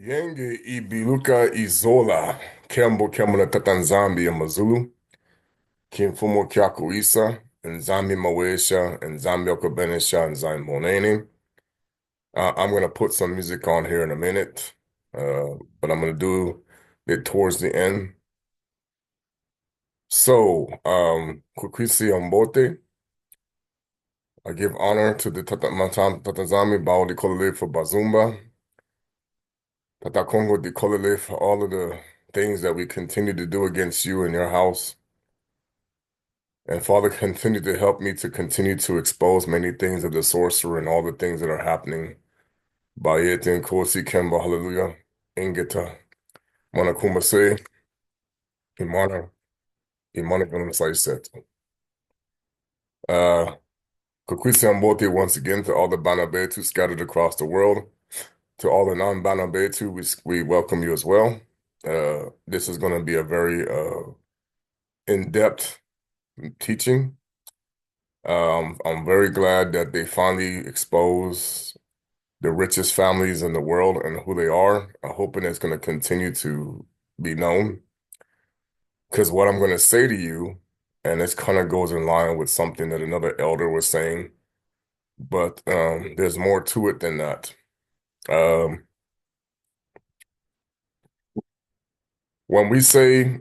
Yenge ibiluka izola kembo kembo na tatanzambi ya mazulu kimfumo kyako isa nzambi mawesha nzambi okabenesha nzambi monene. I'm gonna put some music on here in a minute, but I'm gonna do it towards the end. So, Kukwisi Ambote, I give honor to the Tatanzami Bao de Kolele for Bazumba, Tata Congo de Kolele for all of the things that we continue to do against you in your house. And Father, continue to help me to continue to expose many things of the sorcerer and all the things that are happening. Bayete and Kosi Kemba, hallelujah. Ingeta, Manakumase, Imana, Imana Gunamsai set. Uh, Kukwisi Ambote once again to all the Bana Betu scattered across the world. To all the non-Bana Betu, we welcome you as well. This is going to be a very in-depth teaching. I'm very glad that they finally exposed the richest families in the world and who they are. I'm hoping it's going to continue to be known. Because what I'm going to say to you, and this kind of goes in line with something that another elder was saying, but there's more to it than that. Um, when we say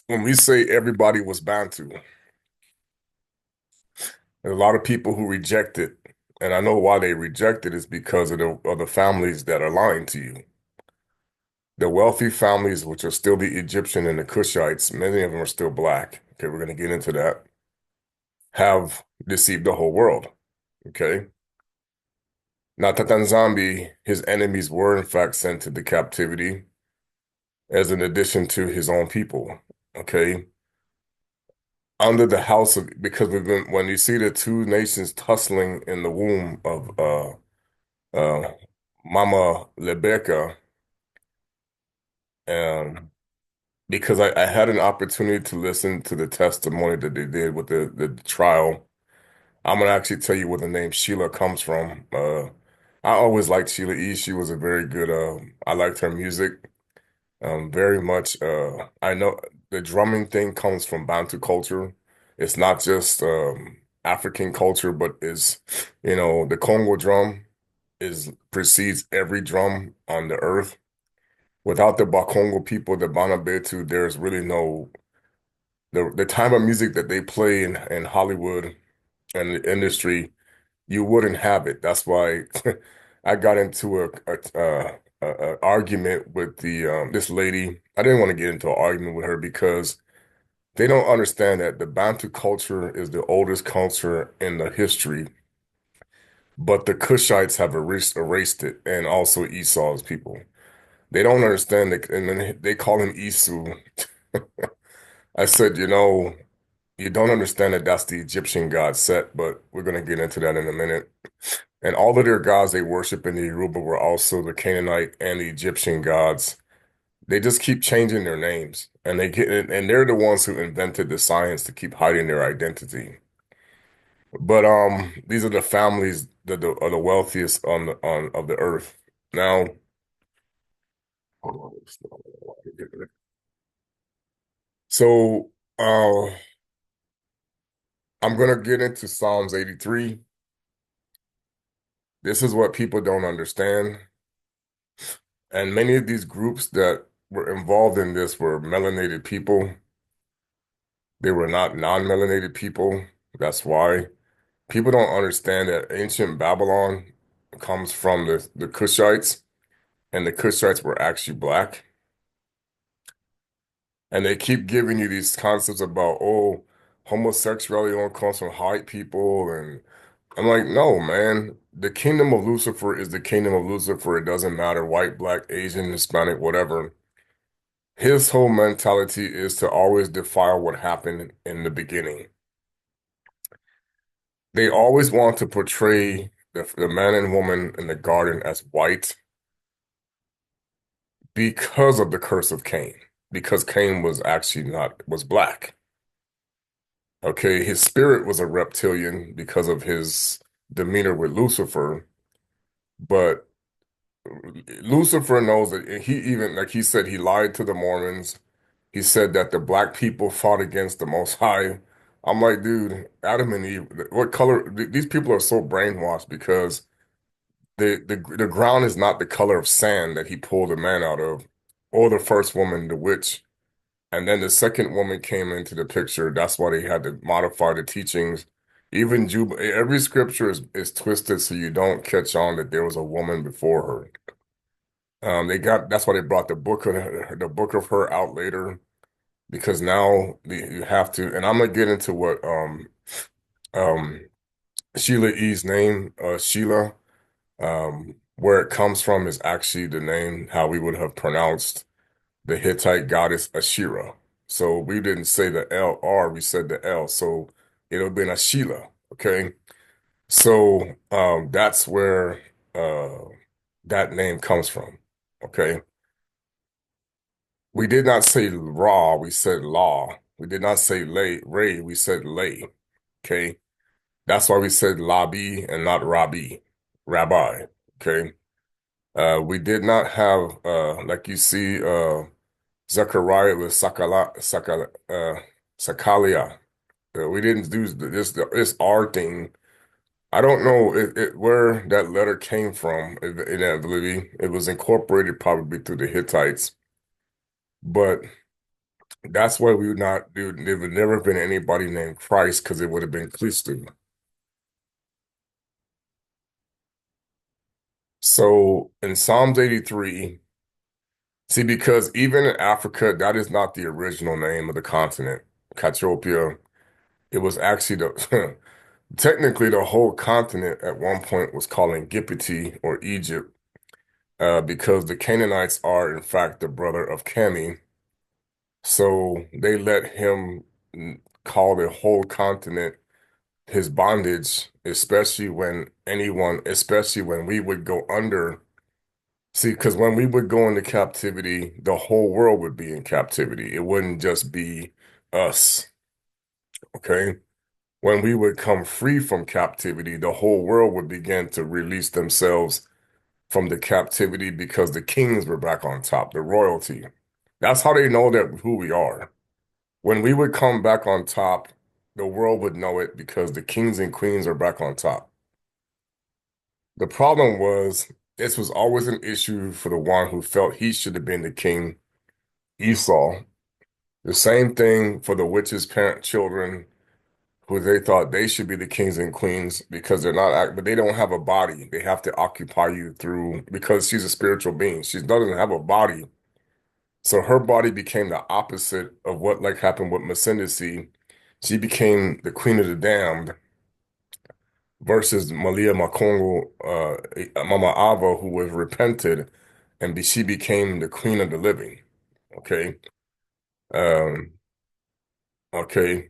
when we say everybody was Bantu, there's a lot of people who reject it, and I know why they reject it is because of the families that are lying to you. The wealthy families, which are still the Egyptian and the Cushites, many of them are still black. Okay, we're going to get into that. Have deceived the whole world. Okay. Now, Tatanzambi, his enemies were in fact sent to the captivity as an addition to his own people. Okay. Under the house of, because we've been, when you see the two nations tussling in the womb of uh, Mama Lebeka, um, because I had an opportunity to listen to the testimony that they did with the trial. I'm gonna actually tell you where the name Sheila comes from. I always liked Sheila E. She was a very good. I liked her music. Very much. I know the drumming thing comes from Bantu culture. It's not just African culture, but is the Congo drum is precedes every drum on the earth. Without the Bakongo people, the Bana Betu, there's really no the type of music that they play in Hollywood and the industry. You wouldn't have it. That's why I got into a argument with the this lady. I didn't want to get into an argument with her because they don't understand that the Bantu culture is the oldest culture in the history, but the Kushites have erased it, and also Esau's people. They don't understand that, and then they call him Isu. I said, you don't understand that that's the Egyptian god Set, but we're going to get into that in a minute. And all of their gods they worship in the Yoruba were also the Canaanite and the Egyptian gods. They just keep changing their names, and they're the ones who invented the science to keep hiding their identity. But these are the families that are the wealthiest on of the earth. Now, hold on. So I'm gonna get into Psalms 83. This is what people don't understand. And many of these groups that were involved in this were melanated people. They were not non-melanated people. That's why people don't understand that ancient Babylon comes from the Cushites, and the Cushites were actually black. And they keep giving you these concepts about, oh, homosexuality only comes from white people. And I'm like, no, man. The kingdom of Lucifer is the kingdom of Lucifer. It doesn't matter, white, black, Asian, Hispanic, whatever. His whole mentality is to always defile what happened in the beginning. They always want to portray the man and woman in the garden as white because of the curse of Cain, because Cain was actually not, was black. Okay, his spirit was a reptilian because of his demeanor with Lucifer, but Lucifer knows that he even like he said he lied to the Mormons. He said that the black people fought against the Most High. I'm like, dude, Adam and Eve, what color? These people are so brainwashed because the ground is not the color of sand that he pulled the man out of, or the first woman, the witch. And then the second woman came into the picture. That's why they had to modify the teachings. Even every scripture is twisted so you don't catch on that there was a woman before her. That's why they brought the book of her out later because now you have to. And I'm gonna get into what um Sheila E's name, Sheila, where it comes from is actually the name how we would have pronounced the Hittite goddess Ashera. So we didn't say the L-R, we said the L. So it would have been Ashela. Okay. So that's where that name comes from. Okay. We did not say Ra, we said Law. We did not say lay, Ray, we said lay. Okay. That's why we said Labi and not Rabbi, Rabbi. Okay. We did not have like you see Zechariah with Sakalia. We didn't do this R thing. I don't know where that letter came from in that Lili. It was incorporated probably through the Hittites, but that's why we would not do. There would never been anybody named Christ because it would have been Christu. So in Psalms 83, see, because even in Africa, that is not the original name of the continent, Cassiopea. It was actually the technically the whole continent at one point was called Gipiti or Egypt, because the Canaanites are in fact the brother of Cami. So they let him call the whole continent his bondage, especially when we would go under. See, because when we would go into captivity, the whole world would be in captivity. It wouldn't just be us, okay? When we would come free from captivity, the whole world would begin to release themselves from the captivity because the kings were back on top, the royalty. That's how they know that who we are. When we would come back on top, the world would know it because the kings and queens are back on top. The problem was this was always an issue for the one who felt he should have been the king, Esau. The same thing for the witches' parent children who they thought they should be the kings and queens because they're not, but they don't have a body. They have to occupy you through, because she's a spiritual being. She doesn't have a body. So her body became the opposite of what like happened with Masindisi. She became the queen of the damned versus Malia Makongo, Mama Ava, who was repented, and she became the queen of the living. Okay. Um, okay.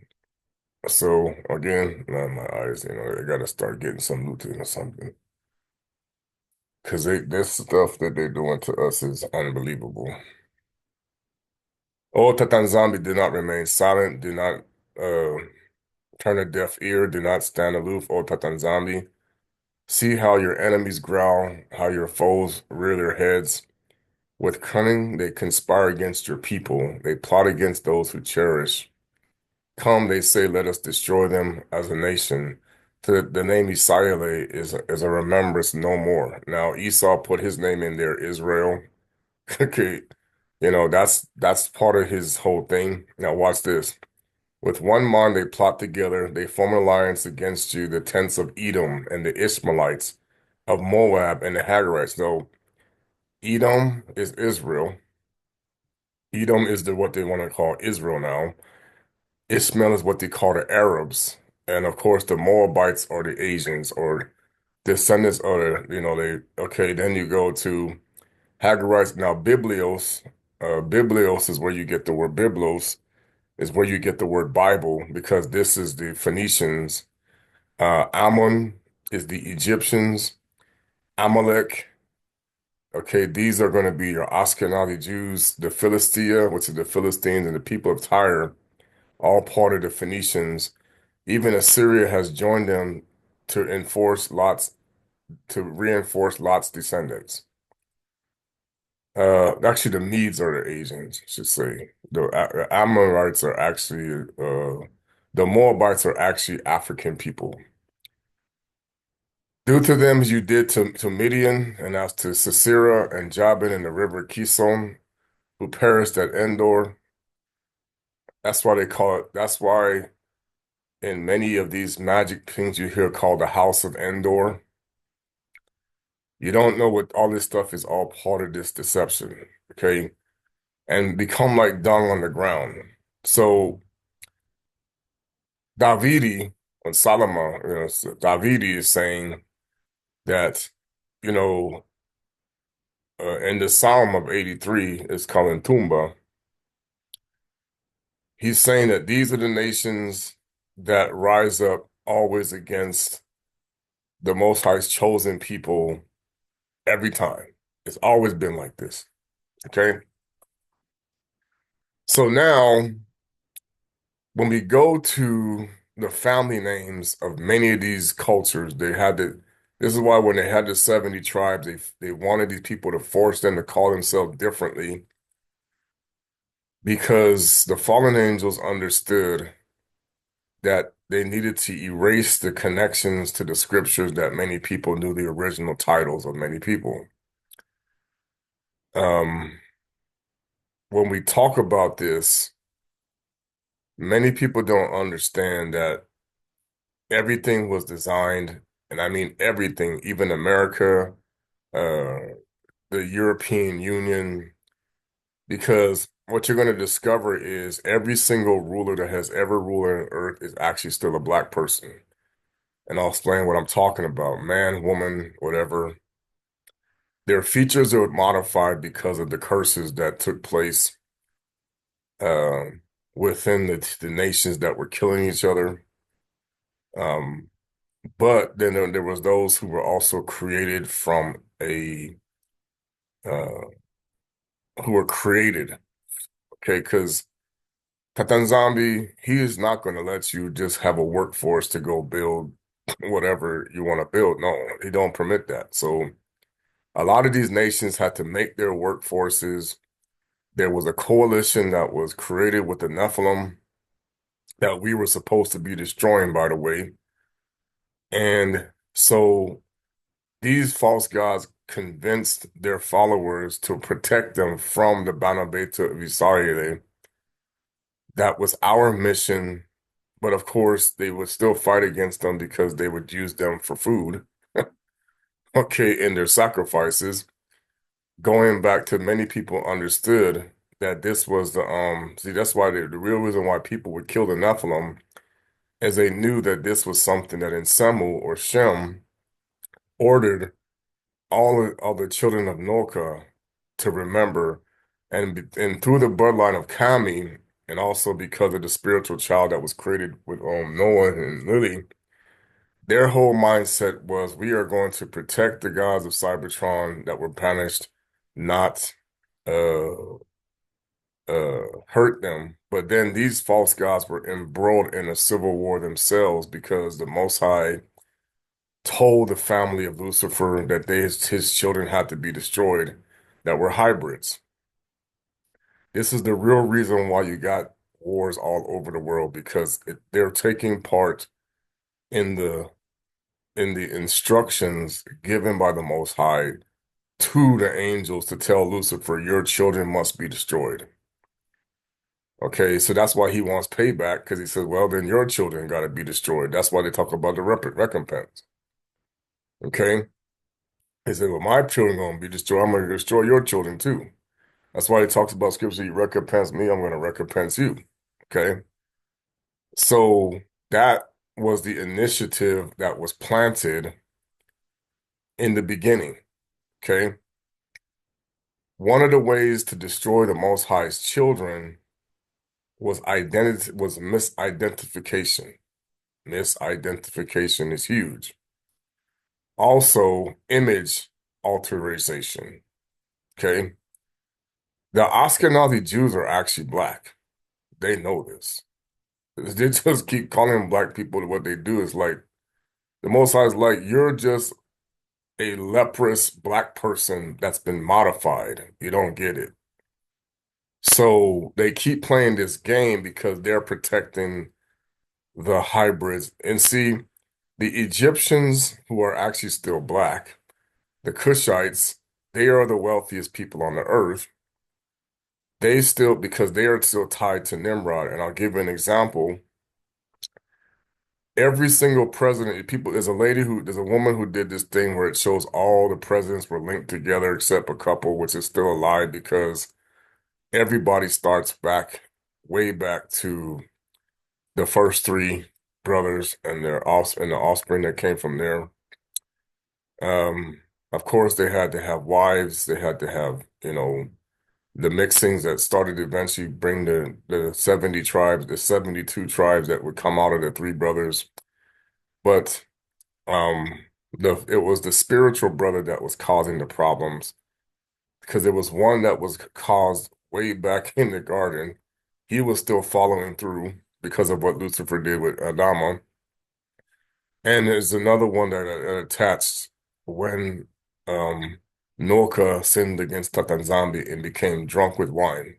So again, now my eyes, they gotta start getting some lutein or something. Because this stuff that they're doing to us is unbelievable. Oh, Tatanzambi, do not remain silent. Do not uh, turn a deaf ear. Do not stand aloof, O Tatanzambi. See how your enemies growl, how your foes rear their heads. With cunning, they conspire against your people. They plot against those who cherish. Come, they say, let us destroy them as a nation. The name Isayele is a remembrance no more. Now Esau put his name in there, Israel. Okay, that's part of his whole thing. Now watch this. With one mind they plot together, they form an alliance against you, the tents of Edom and the Ishmaelites, of Moab and the Hagarites. So Edom is Israel. Edom is what they want to call Israel now. Ishmael is what they call the Arabs. And of course, the Moabites are the Asians or descendants of okay, then you go to Hagarites. Now, Biblios is where you get the word Biblos, is where you get the word Bible, because this is the Phoenicians. Ammon is the Egyptians. Amalek, okay, these are going to be your Ashkenazi Jews, the Philistia, which is the Philistines, and the people of Tyre, all part of the Phoenicians. Even Assyria has joined them to reinforce Lot's descendants. Actually, the Medes are the Asians, I should say. The Amorites are actually, the Moabites are actually African people. Do to them as you did to Midian, and as to Sisera and Jabin in the river Kison, who perished at Endor. That's why they call it, that's why in many of these magic things you hear called the House of Endor, you don't know what all this stuff is all part of this deception, okay? And become like dung on the ground. So Davidi, when Solomon, Davidi is saying that, you know, in the Psalm of 83 is calling Tumba, he's saying that these are the nations that rise up always against the Most High's chosen people every time. It's always been like this. Okay. So now, when we go to the family names of many of these cultures, this is why when they had the 70 tribes, they wanted these people to force them to call themselves differently because the fallen angels understood that they needed to erase the connections to the scriptures that many people knew the original titles of many people. Um, when we talk about this, many people don't understand that everything was designed, and I mean everything, even America, uh, the European Union, because what you're going to discover is every single ruler that has ever ruled on earth is actually still a black person. And I'll explain what I'm talking about. Man, woman, whatever. Their features are modified because of the curses that took place um, within the nations that were killing each other. Um, but then there was those who were also created from uh, who were created, okay? Because Katanzambi, he is not going to let you just have a workforce to go build whatever you want to build. No, he don't permit that. So a lot of these nations had to make their workforces. There was a coalition that was created with the Nephilim that we were supposed to be destroying, by the way. And so these false gods convinced their followers to protect them from the Bana Betu of Isayele. That was our mission. But of course, they would still fight against them because they would use them for food, okay, in their sacrifices. Going back to many people understood that this was see, that's why the real reason why people would kill the Nephilim is they knew that this was something that in Semu or Shem ordered all the children of Norca to remember, and through the bloodline of Kami, and also because of the spiritual child that was created with Noah and Lili, their whole mindset was we are going to protect the gods of Cybertron that were banished, not uh hurt them. But then these false gods were embroiled in a civil war themselves because the Most High told the family of Lucifer that his children had to be destroyed that were hybrids. This is the real reason why you got wars all over the world because they're taking part in the instructions given by the Most High to the angels to tell Lucifer, your children must be destroyed. Okay, so that's why he wants payback because he says, well, then your children got to be destroyed. That's why they talk about the recompense. Okay, he said, well, my children going to be destroyed. I'm going to destroy your children too. That's why he talks about scripture. You recompense me, I'm going to recompense you. Okay, so that was the initiative that was planted in the beginning. Okay, one of the ways to destroy the Most High's children was misidentification. Misidentification is huge. Also, image alteration. Okay. The Ashkenazi Jews are actually black. They know this. They just keep calling black people what they do is like the Most High is like, you're just a leprous black person that's been modified. You don't get it. So they keep playing this game because they're protecting the hybrids. And see, the Egyptians who are actually still black, the Cushites, they are the wealthiest people on the earth. They still, because they are still tied to Nimrod. And I'll give you an example. Every single president, people, there's a woman who did this thing where it shows all the presidents were linked together except a couple, which is still a lie because everybody starts back, way back to the first three brothers and the offspring that came from there. Of course, they had to have wives. They had to have, the mixings that started to eventually bring the 70 tribes, the 72 tribes that would come out of the three brothers. But um, it was the spiritual brother that was causing the problems because there was one that was caused way back in the garden. He was still following through because of what Lucifer did with Adama. And there's another one that attached when um, Norca sinned against Tatanzambi and became drunk with wine.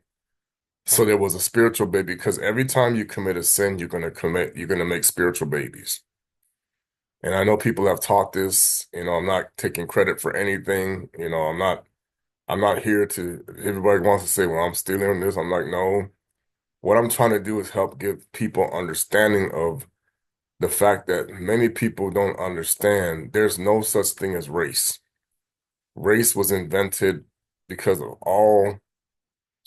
So there was a spiritual baby because every time you commit a sin, you're gonna make spiritual babies. And I know people have taught this, I'm not taking credit for anything, I'm not here to, everybody wants to say, well, I'm stealing this. I'm like, no. What I'm trying to do is help give people understanding of the fact that many people don't understand there's no such thing as race. Race was invented because of all,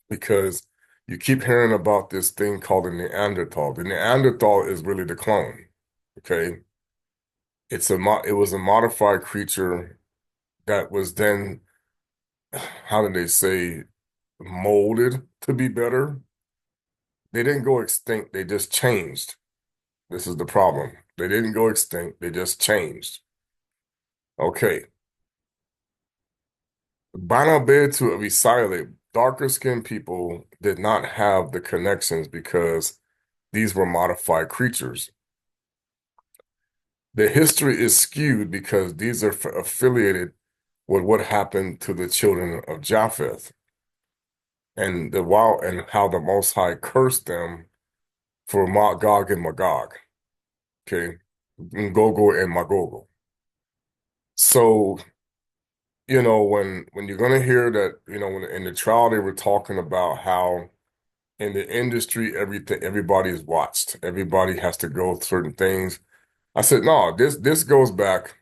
because you keep hearing about this thing called the Neanderthal. The Neanderthal is really the clone, okay? It was a modified creature that was then, how did they say, molded to be better. They didn't go extinct, they just changed. This is the problem. They didn't go extinct, they just changed. Okay. Bana Betu of Isayele, darker skinned people did not have the connections because these were modified creatures. The history is skewed because these are affiliated with what happened to the children of Japheth and how the Most High cursed them for Magog and Magog, okay, Gogo and Magogo. So, when you're gonna hear that, when in the trial they were talking about how in the industry everybody is watched, everybody has to go through certain things. I said, no, this goes back.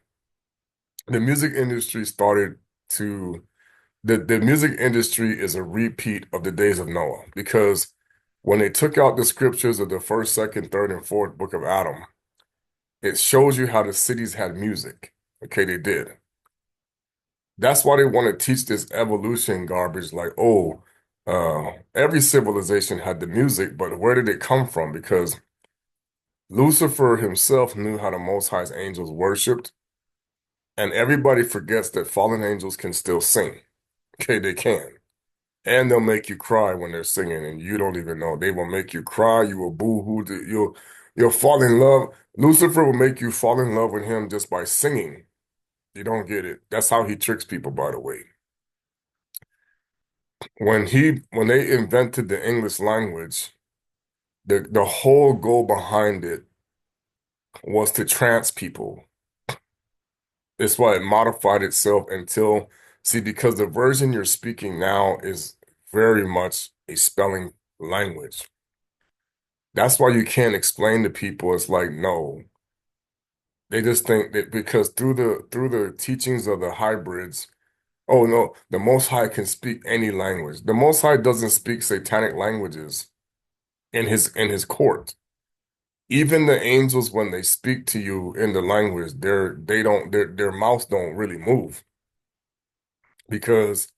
The music industry started to the music industry is a repeat of the days of Noah because when they took out the scriptures of the first, second, third, and fourth book of Adam, it shows you how the cities had music. Okay, they did. That's why they want to teach this evolution garbage, like, oh, every civilization had the music, but where did it come from? Because Lucifer himself knew how the Most High's angels worshiped, and everybody forgets that fallen angels can still sing. Okay, they can. And they'll make you cry when they're singing, and you don't even know. They will make you cry. You will boo-hoo. You'll fall in love. Lucifer will make you fall in love with him just by singing. You don't get it. That's how he tricks people, by the way. When they invented the English language, the whole goal behind it was to trance people. It's why it modified itself until, see, because the version you're speaking now is very much a spelling language. That's why you can't explain to people. It's like, no, they just think that because through the teachings of the hybrids, oh no, the Most High can speak any language. The Most High doesn't speak satanic languages in his court. Even the angels, when they speak to you in the language, their mouths don't really move because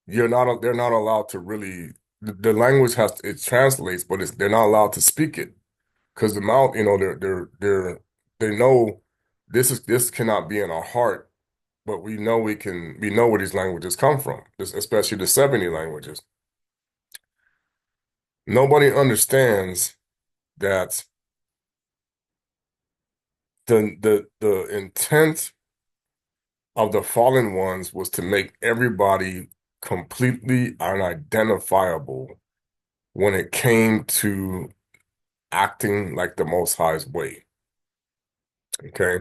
they're not allowed to really the language it translates, but they're not allowed to speak it because the mouth, they know this cannot be in our heart, but we know where these languages come from, especially the 70 languages. Nobody understands that the intent of the fallen ones was to make everybody completely unidentifiable when it came to acting like the Most High's way. Okay.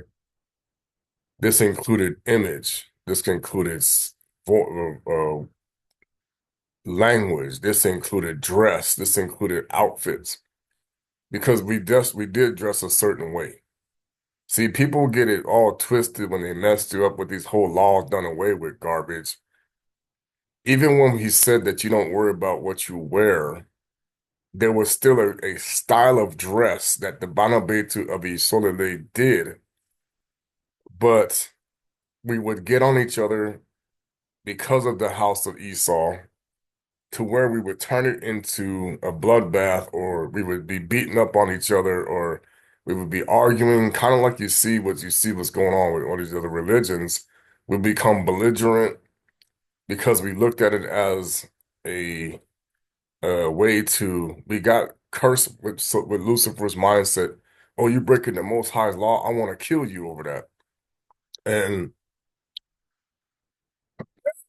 This included image. This included language. This included dress. This included outfits because we did dress a certain way. See, people get it all twisted when they messed you up with these whole laws done away with garbage. Even when he said that you don't worry about what you wear, there was still a style of dress that the Bana Betu of Isayele did, but we would get on each other because of the house of Esau to where we would turn it into a bloodbath, or we would be beating up on each other, or we would be arguing, kind of like you see what's going on with all these other religions. We become belligerent because we looked at it as a, a way to, we got cursed with, with Lucifer's mindset. Oh, you breaking the Most High's law. I want to kill you over that. And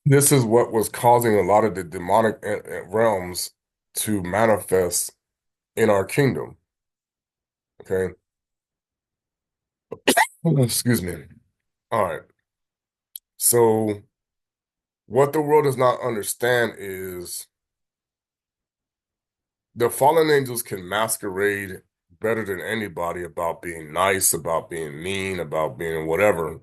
this is what was causing a lot of the demonic realms to manifest in our kingdom. Okay. Excuse me. All right. So what the world does not understand is the fallen angels can masquerade better than anybody about being nice, about being mean, about being whatever,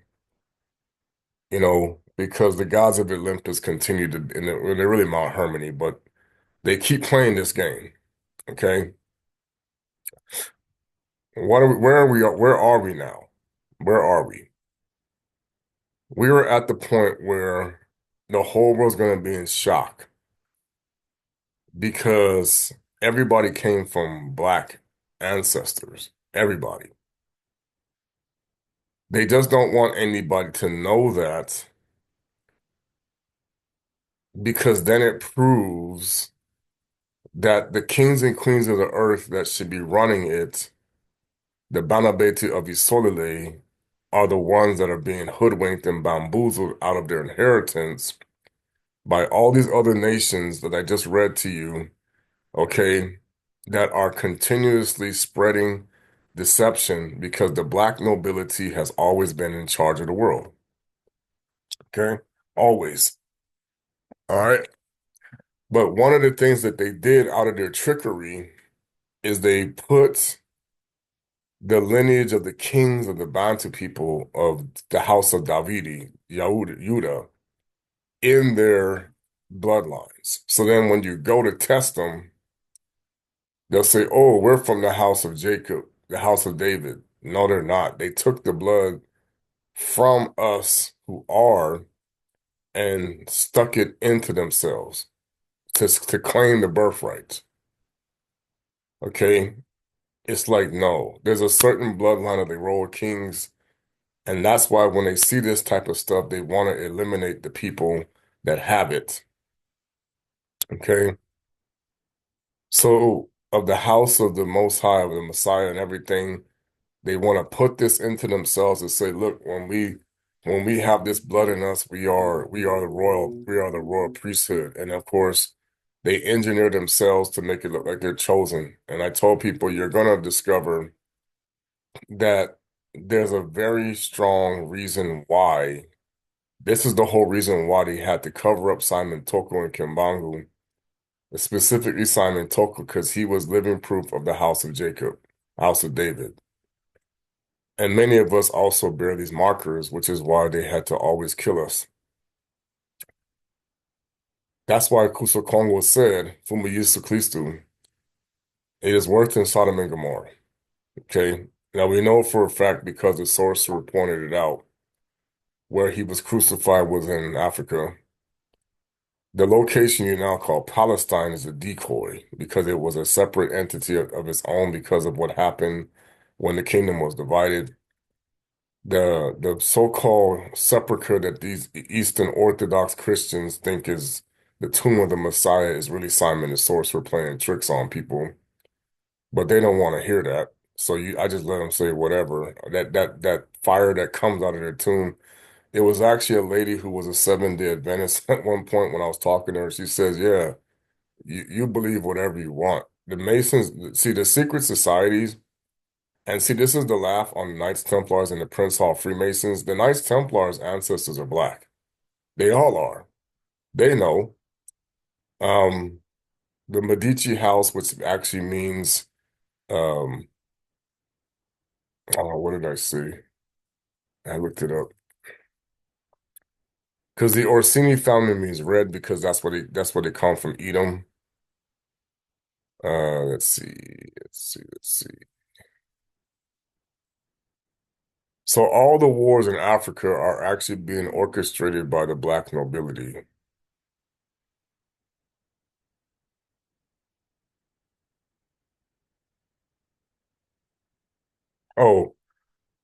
because the gods of Olympus continue to, and they're really Mount Hermony, but they keep playing this game. Okay. Where are we now? Where are we? We were at the point where the whole world's going to be in shock because everybody came from black ancestors. Everybody. They just don't want anybody to know that because then it proves that the kings and queens of the earth that should be running it, the Bana Betu of Isayele, are the ones that are being hoodwinked and bamboozled out of their inheritance by all these other nations that I just read to you, okay, that are continuously spreading deception because the black nobility has always been in charge of the world. Okay? Always. All right. But one of the things that they did out of their trickery is they put the lineage of the kings of the Bantu people of the house of Davidi, Yehuda, in their bloodlines. So then when you go to test them, they'll say, oh, we're from the house of Jacob, the house of David. No, they're not. They took the blood from us who are and stuck it into themselves to claim the birthright. Okay? It's like, no, there's a certain bloodline of the royal kings, and that's why when they see this type of stuff, they want to eliminate the people that have it. Okay? So, of the house of the Most High, of the Messiah and everything, they want to put this into themselves and say, look, when we have this blood in us, we are the royal priesthood. And of course, they engineer themselves to make it look like they're chosen. And I told people you're gonna discover that there's a very strong reason why. This is the whole reason why they had to cover up Simon Toko and Kimbangu, specifically Simon Toko, because he was living proof of the house of Jacob, house of David. And many of us also bear these markers, which is why they had to always kill us. That's why Kusa Kongo said, Fumu Kristu, it is worse than Sodom and Gomorrah. Okay. Now we know for a fact because the sorcerer pointed it out, where he was crucified was in Africa. The location you now call Palestine is a decoy because it was a separate entity of its own because of what happened when the kingdom was divided. The so-called sepulcher that these Eastern Orthodox Christians think is the tomb of the Messiah is really Simon the sorcerer playing tricks on people, but they don't want to hear that. So I just let them say whatever. That fire that comes out of their tomb It was actually a lady who was a Seventh-day Adventist at one point when I was talking to her. She says, "Yeah, you believe whatever you want." The Masons, see, the secret societies, and see, this is the laugh on the Knights Templars and the Prince Hall Freemasons. The Knights Templars' ancestors are black. They all are. They know. Um, the Medici house, which actually means, um, oh, what did I say? I looked it up. Because the Orsini family means red because that's where they come from, Edom. Let's see, let's see. So all the wars in Africa are actually being orchestrated by the black nobility. Oh,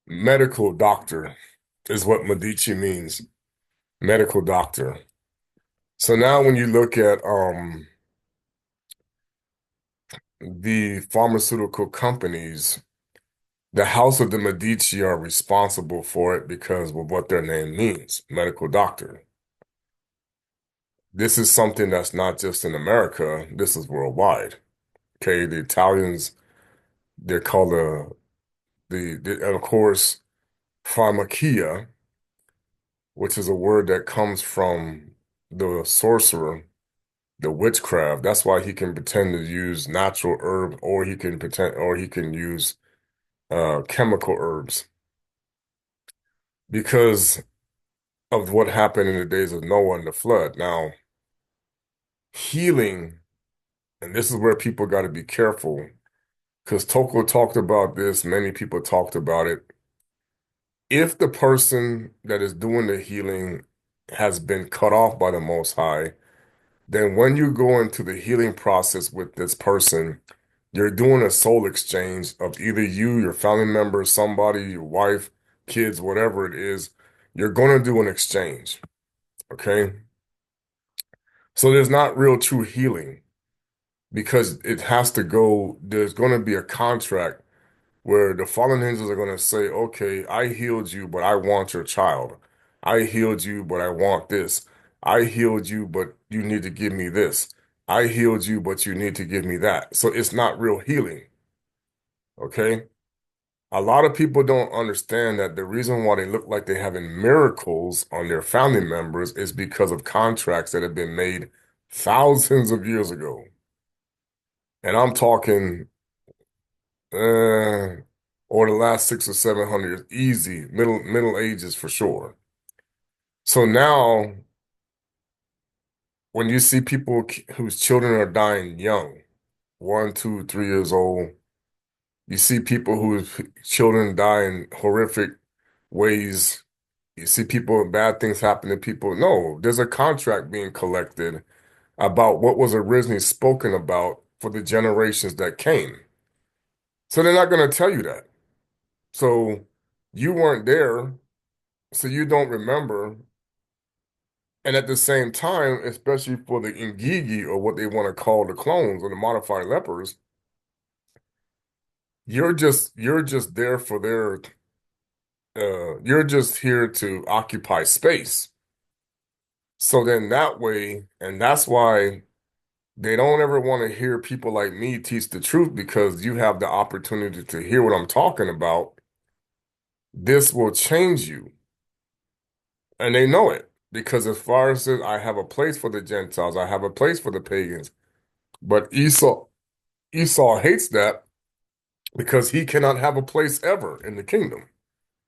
medical doctor is what Medici means. Medical doctor. So now when you look at the pharmaceutical companies, the House of the Medici are responsible for it because of what their name means, medical doctor. This is something that's not just in America, this is worldwide. Okay, the Italians, they're called and of course, pharmakia, which is a word that comes from the sorcerer, the witchcraft. That's why he can pretend to use natural herb, or he can use chemical herbs because of what happened in the days of Noah and the flood. Now, healing, and this is where people got to be careful because Toko talked about this, many people talked about it. If the person that is doing the healing has been cut off by the Most High, then when you go into the healing process with this person, you're doing a soul exchange of either you, your family member, somebody, your wife, kids, whatever it is. You're going to do an exchange, okay? So there's not real true healing because it has to go, there's going to be a contract where the fallen angels are going to say, okay, I healed you, but I want your child. I healed you, but I want this. I healed you, but you need to give me this. I healed you, but you need to give me that. So it's not real healing, okay? A lot of people don't understand that the reason why they look like they're having miracles on their family members is because of contracts that have been made thousands of years ago. And I'm talking Uh, or the last 600 or 700 years, easy, Middle Ages for sure. So now, when you see people whose children are dying young, 1, 2, 3 years old, you see people whose children die in horrific ways. You see people, bad things happen to people. No, there's a contract being collected about what was originally spoken about for the generations that came. So they're not going to tell you that. So you weren't there. So you don't remember. And at the same time, especially for the Ngigi or what they want to call the clones or the modified lepers, you're just there for their you're just here to occupy space. So then that way, and that's why they don't ever want to hear people like me teach the truth because you have the opportunity to hear what I'm talking about. This will change you. And they know it because as far as I have a place for the Gentiles, I have a place for the pagans. But Esau hates that because he cannot have a place ever in the kingdom.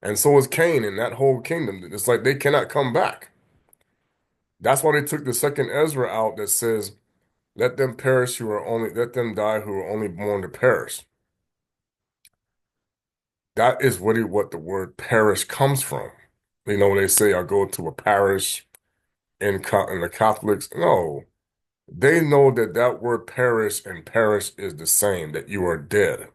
And so is Cain in that whole kingdom. It's like they cannot come back. That's why they took the second Ezra out that says, let them die who are only born to perish. That is really what the word perish comes from. You know, when they say, I go to a parish in the Catholics, no, they know that that word perish and perish is the same, that you are dead.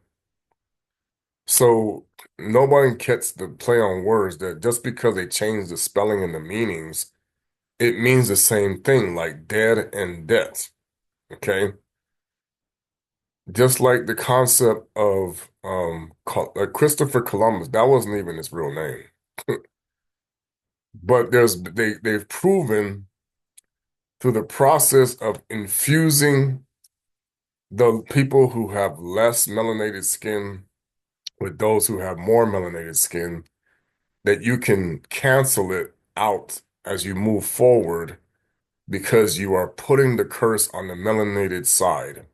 So nobody gets the play on words that just because they change the spelling and the meanings, it means the same thing, like dead and death. Okay. Just like the concept of Christopher Columbus, that wasn't even his real name. But they've proven through the process of infusing the people who have less melanated skin with those who have more melanated skin, that you can cancel it out as you move forward because you are putting the curse on the melanated side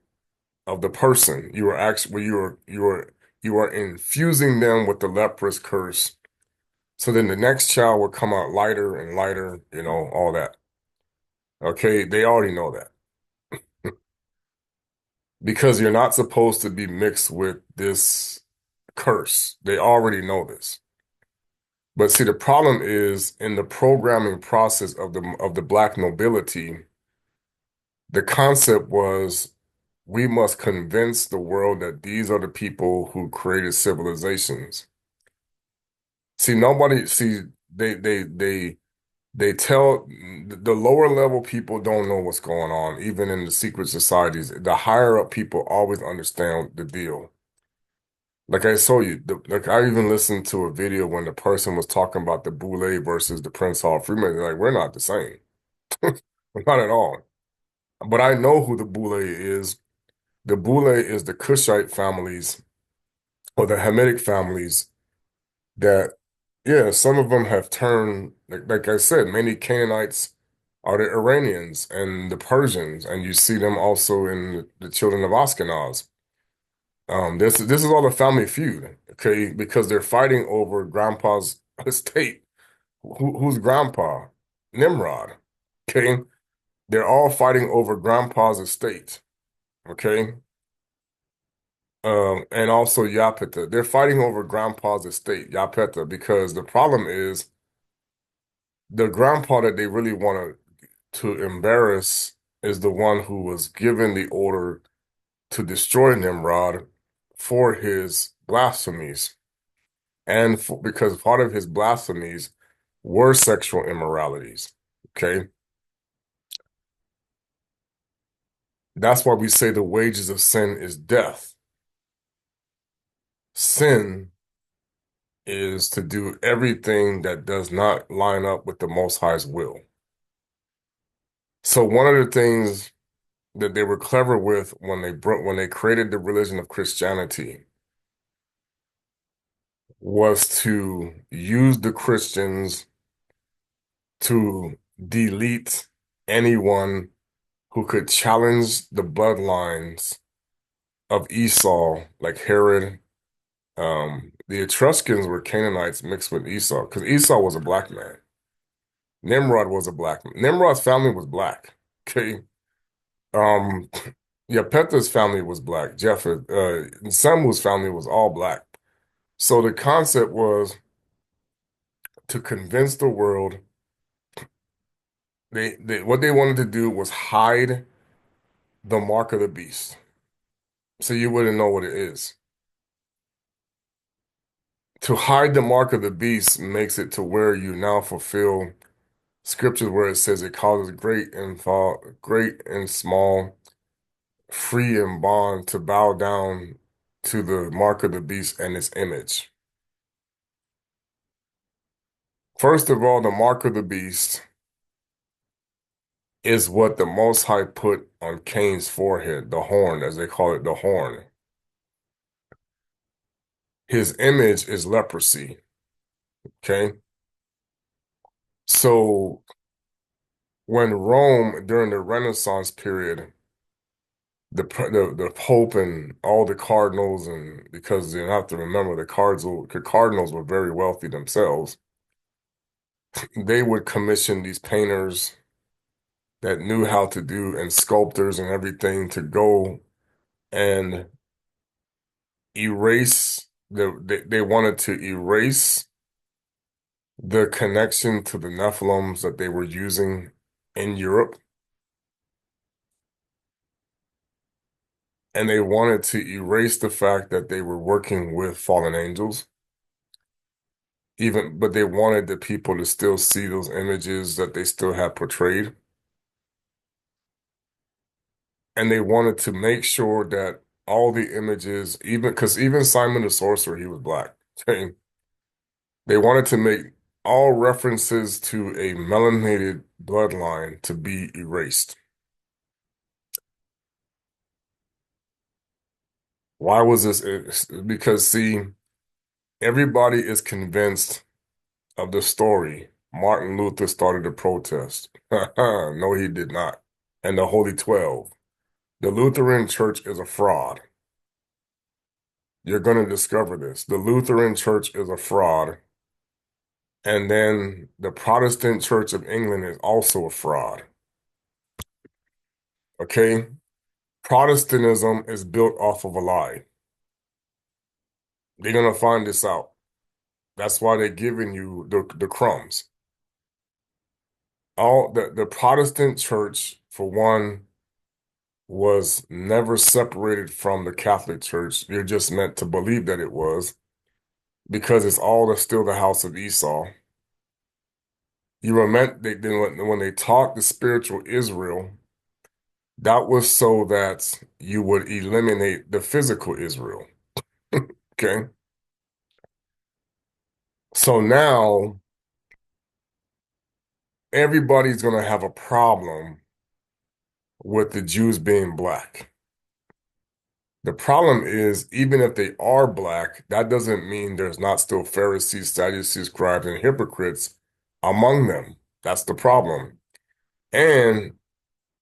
of the person. You are actually you are infusing them with the leprous curse. So then the next child will come out lighter and lighter, all that. Okay, they already know that because you're not supposed to be mixed with this curse. They already know this. But see, the problem is in the programming process of the black nobility, the concept was we must convince the world that these are the people who created civilizations. See, nobody, see, they tell the lower level people don't know what's going on, even in the secret societies. The higher up people always understand the deal. Like I told you, like I even listened to a video when the person was talking about the Boule versus the Prince Hall Freeman. They're like, we're not the same. Not at all. But I know who the Boule is. The Boule is the Kushite families or the Hamitic families that, yeah, some of them have turned, like I said, many Canaanites are the Iranians and the Persians, and you see them also in the children of Ashkenaz. This is all a family feud, okay? Because they're fighting over grandpa's estate. Who's grandpa? Nimrod, okay? They're all fighting over grandpa's estate, okay? And also Yapeta. They're fighting over grandpa's estate, Yapeta, because the problem is the grandpa that they really want to embarrass is the one who was given the order to destroy Nimrod for his blasphemies. And because part of his blasphemies were sexual immoralities. Okay. That's why we say the wages of sin is death. Sin is to do everything that does not line up with the Most High's will. So one of the things that they were clever with when they created the religion of Christianity was to use the Christians to delete anyone who could challenge the bloodlines of Esau, like Herod. The Etruscans were Canaanites mixed with Esau, because Esau was a black man. Nimrod was a black man. Nimrod's family was black. Okay. Um, Yepetha's family was black. Samuel's family was all black. So the concept was to convince the world they what they wanted to do was hide the mark of the beast. So you wouldn't know what it is. To hide the mark of the beast makes it to where you now fulfill scriptures where it says it causes great and small, free and bond to bow down to the mark of the beast and its image. First of all, the mark of the beast is what the Most High put on Cain's forehead, the horn, as they call it, the horn. His image is leprosy. Okay. So when Rome, during the Renaissance period, the Pope and all the cardinals, and because you have to remember the cardinals were very wealthy themselves, they would commission these painters that knew how to do and sculptors and everything to go and erase they wanted to erase the connection to the Nephilims that they were using in Europe, and they wanted to erase the fact that they were working with fallen angels. But they wanted the people to still see those images that they still had portrayed. And they wanted to make sure that all the images, even because even Simon the Sorcerer, he was black. Okay? They wanted to make all references to a melanated bloodline to be erased. Why was this? Because, see, everybody is convinced of the story. Martin Luther started a protest. No, he did not. And the Holy 12. The Lutheran Church is a fraud. You're going to discover this. The Lutheran Church is a fraud. And then the Protestant Church of England is also a fraud. Okay? Protestantism is built off of a lie. They're going to find this out. That's why they're giving you the crumbs. The Protestant church, for one, was never separated from the Catholic Church. You're just meant to believe that it was because it's all still the house of Esau. You were meant when they taught the spiritual Israel, that was so that you would eliminate the physical Israel. Okay. So now everybody's going to have a problem with the Jews being black. The problem is, even if they are black, that doesn't mean there's not still Pharisees, Sadducees, scribes, and hypocrites among them. That's the problem. And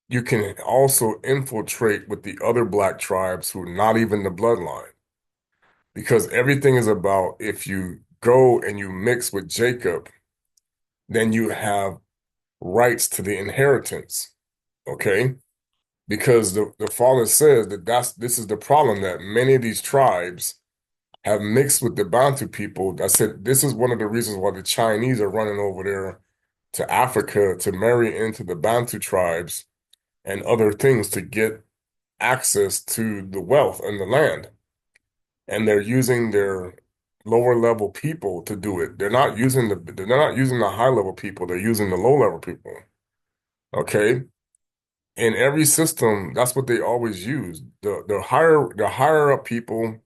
you can also infiltrate with the other black tribes who are not even the bloodline. Because everything is about if you go and you mix with Jacob, then you have rights to the inheritance. Okay? Because the father says that this is the problem that many of these tribes have mixed with the Bantu people. I said this is one of the reasons why the Chinese are running over there to Africa to marry into the Bantu tribes and other things to get access to the wealth and the land. And they're using their lower level people to do it. They're not using the high level people, they're using the low level people. Okay? In every system, that's what they always use. The higher up people,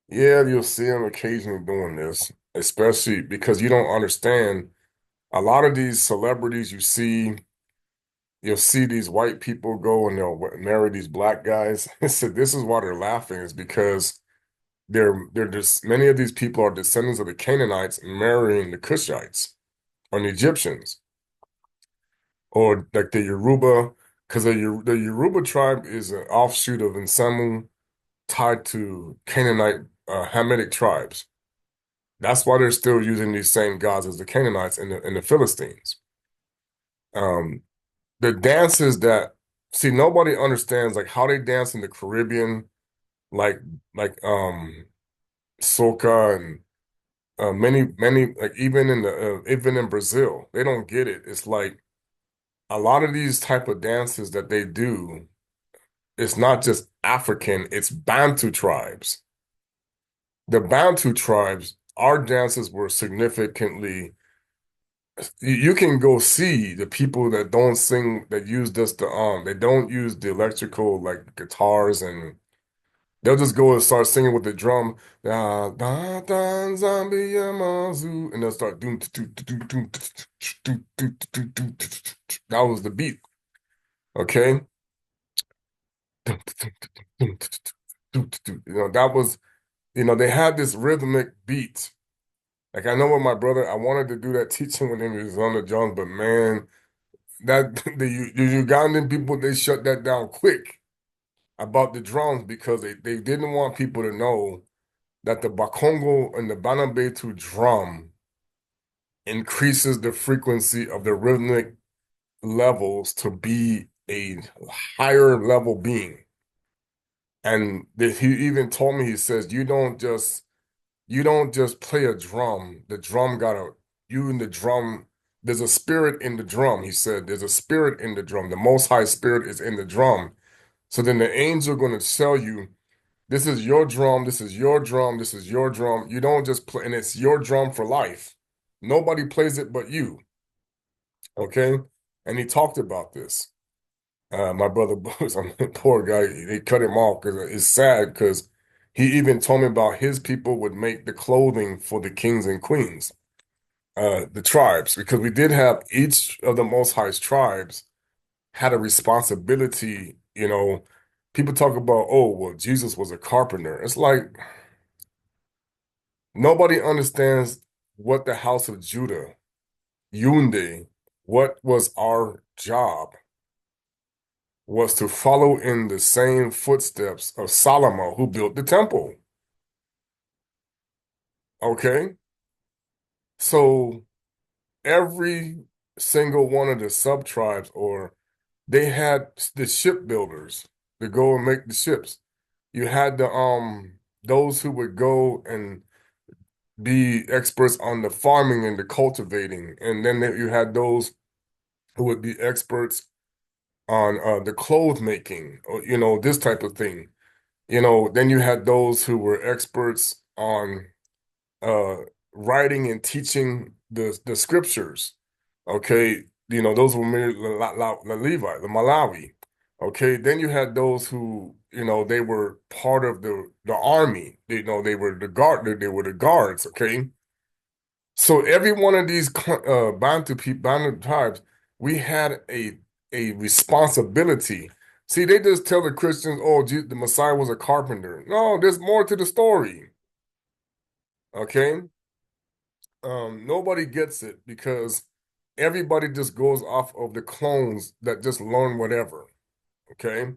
yeah, you'll see them occasionally doing this, especially because you don't understand a lot of these celebrities you'll see these white people go and they'll marry these black guys. So this is why they're laughing, is because they're just many of these people are descendants of the Canaanites marrying the Cushites or the Egyptians or like the Yoruba, because the Yoruba tribe is an offshoot of Nsamu tied to Canaanite Hamitic tribes. That's why they're still using these same gods as the Canaanites and the Philistines. Um, the dances that see nobody understands like how they dance in the Caribbean, like like soca and many like even in Brazil, they don't get it. It's like a lot of these type of dances that they do, it's not just African, it's Bantu tribes. The Bantu tribes, our dances were significantly you can go see the people that don't sing that use just they don't use the electrical like guitars and they'll just go and start singing with the drum da da da Zambia mazu and they'll start doing that was the beat, okay. That was they had this rhythmic beat. Like I know with my brother, I wanted to do that teaching with him. He was on the drums, but man, that the Ugandan people they shut that down quick about the drums because they didn't want people to know that the Bakongo and the Bana Betu drum increases the frequency of the rhythmic levels to be a higher level being. And he even told me, he says, you don't just play a drum. The drum you and the drum, there's a spirit in the drum. He said, there's a spirit in the drum. The Most High Spirit is in the drum. So then the angels are going to tell you, this is your drum, this is your drum, this is your drum. You don't just play, and it's your drum for life. Nobody plays it but you. Okay? And he talked about this. My brother Bruce, poor guy, they cut him off because it's sad because he even told me about his people would make the clothing for the kings and queens. The tribes, because we did have each of the Most High's tribes had a responsibility. People talk about, oh, well, Jesus was a carpenter. It's like nobody understands what the house of Judah, Yunde, what was our job was to follow in the same footsteps of Solomon, who built the temple. Okay? So every single one of the sub tribes, or they had the shipbuilders to go and make the ships. You had those who would go and be experts on the farming and the cultivating, and then you had those who would be experts on the clothes making, or this type of thing. Then you had those who were experts on uh writing and teaching the scriptures. Okay, those were merely the Levi, the Malawi. Okay, then you had those who, they were part of the army. They were the guard. They were the guards. Okay, so every one of these Bantu tribes, we had a responsibility. See, they just tell the Christians, "Oh, the Messiah was a carpenter." No, there's more to the story. Okay, nobody gets it because everybody just goes off of the clones that just learn whatever. Okay,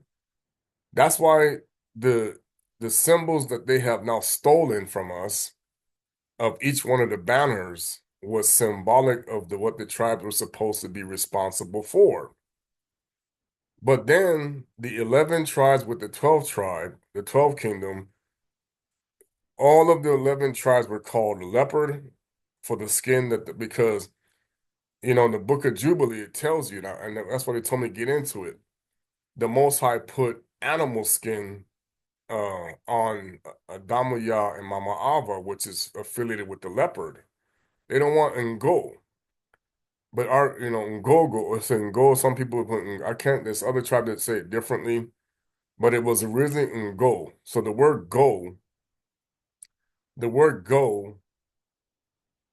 that's why the the symbols that they have now stolen from us of each one of the banners was symbolic of what the tribes were supposed to be responsible for. But then the 11 tribes with the 12th tribe, the 12th kingdom, all of the 11 tribes were called leopard for the skin because in the book of Jubilee, it tells you now, and that's why they told me to get into it. The Most High put animal skin on Adamuya and Mama Ava, which is affiliated with the leopard. They don't want Ngo. But Ngogo, it's Ngo, some people put, I can't, there's other tribe that say it differently, but it was originally Ngo. So the word go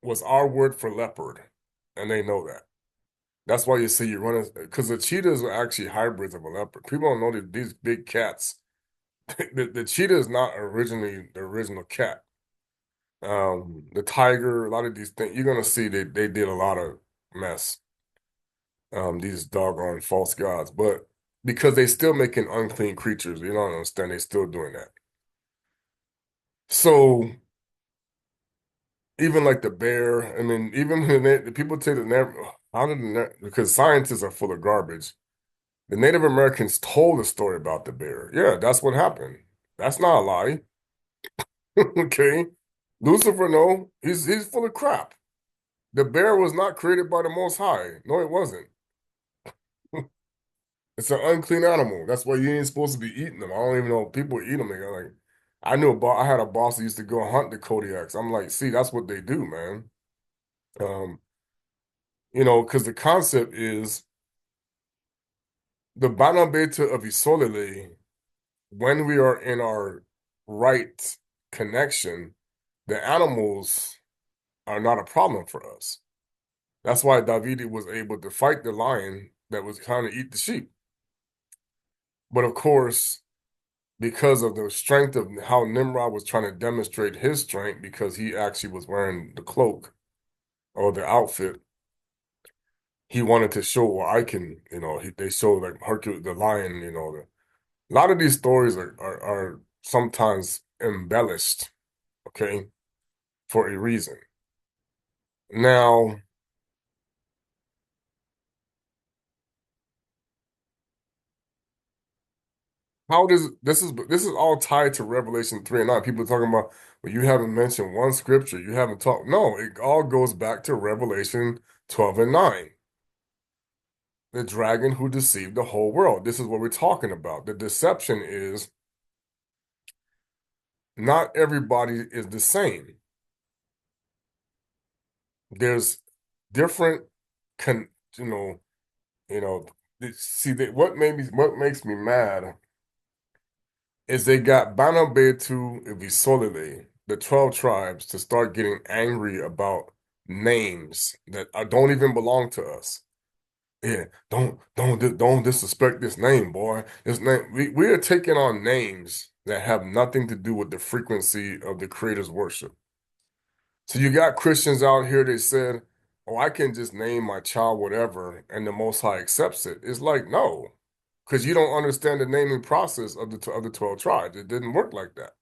was our word for leopard, and they know that. That's why you see you run, because the cheetahs are actually hybrids of a leopard. People don't know that these big cats, the cheetah is not originally the original cat. The tiger, a lot of these things, you're gonna see they did a lot of mess. These doggone false gods, but because they still making unclean creatures, you don't understand, they still doing that. So even like the bear, I mean, even when the people take how did because scientists are full of garbage. The Native Americans told the story about the bear. Yeah, that's what happened. That's not a lie. Okay. Lucifer, no, he's full of crap. The bear was not created by the Most High. No, it wasn't. It's an unclean animal. That's why you ain't supposed to be eating them. I don't even know if people eat them. Like, I had a boss that used to go hunt the Kodiaks. I'm like, see, that's what they do, man. Um, because the concept is the Bana Betu of Isayele, when we are in our right connection, the animals are not a problem for us. That's why David was able to fight the lion that was trying to eat the sheep. But of course, because of the strength of how Nimrod was trying to demonstrate his strength, because he actually was wearing the cloak or the outfit, he wanted to show, well, I can, they show like Hercules, the lion, a lot of these stories are sometimes embellished, okay, for a reason. Now, how does this is all tied to Revelation 3 and 9. People are talking about, well, you haven't mentioned one scripture. You haven't talked. No, it all goes back to Revelation 12 and 9. The dragon who deceived the whole world. This is what we're talking about. The deception is not everybody is the same. There's different con you know, see that what makes me mad is they got Bana Betu of Isayele, the 12 tribes, to start getting angry about names that don't even belong to us. Yeah, don't disrespect this name, boy. This name we are taking on names that have nothing to do with the frequency of the Creator's worship. So you got Christians out here that said, "Oh, I can just name my child whatever, and the Most High accepts it." It's like no, because you don't understand the naming process of the 12 tribes. It didn't work like that.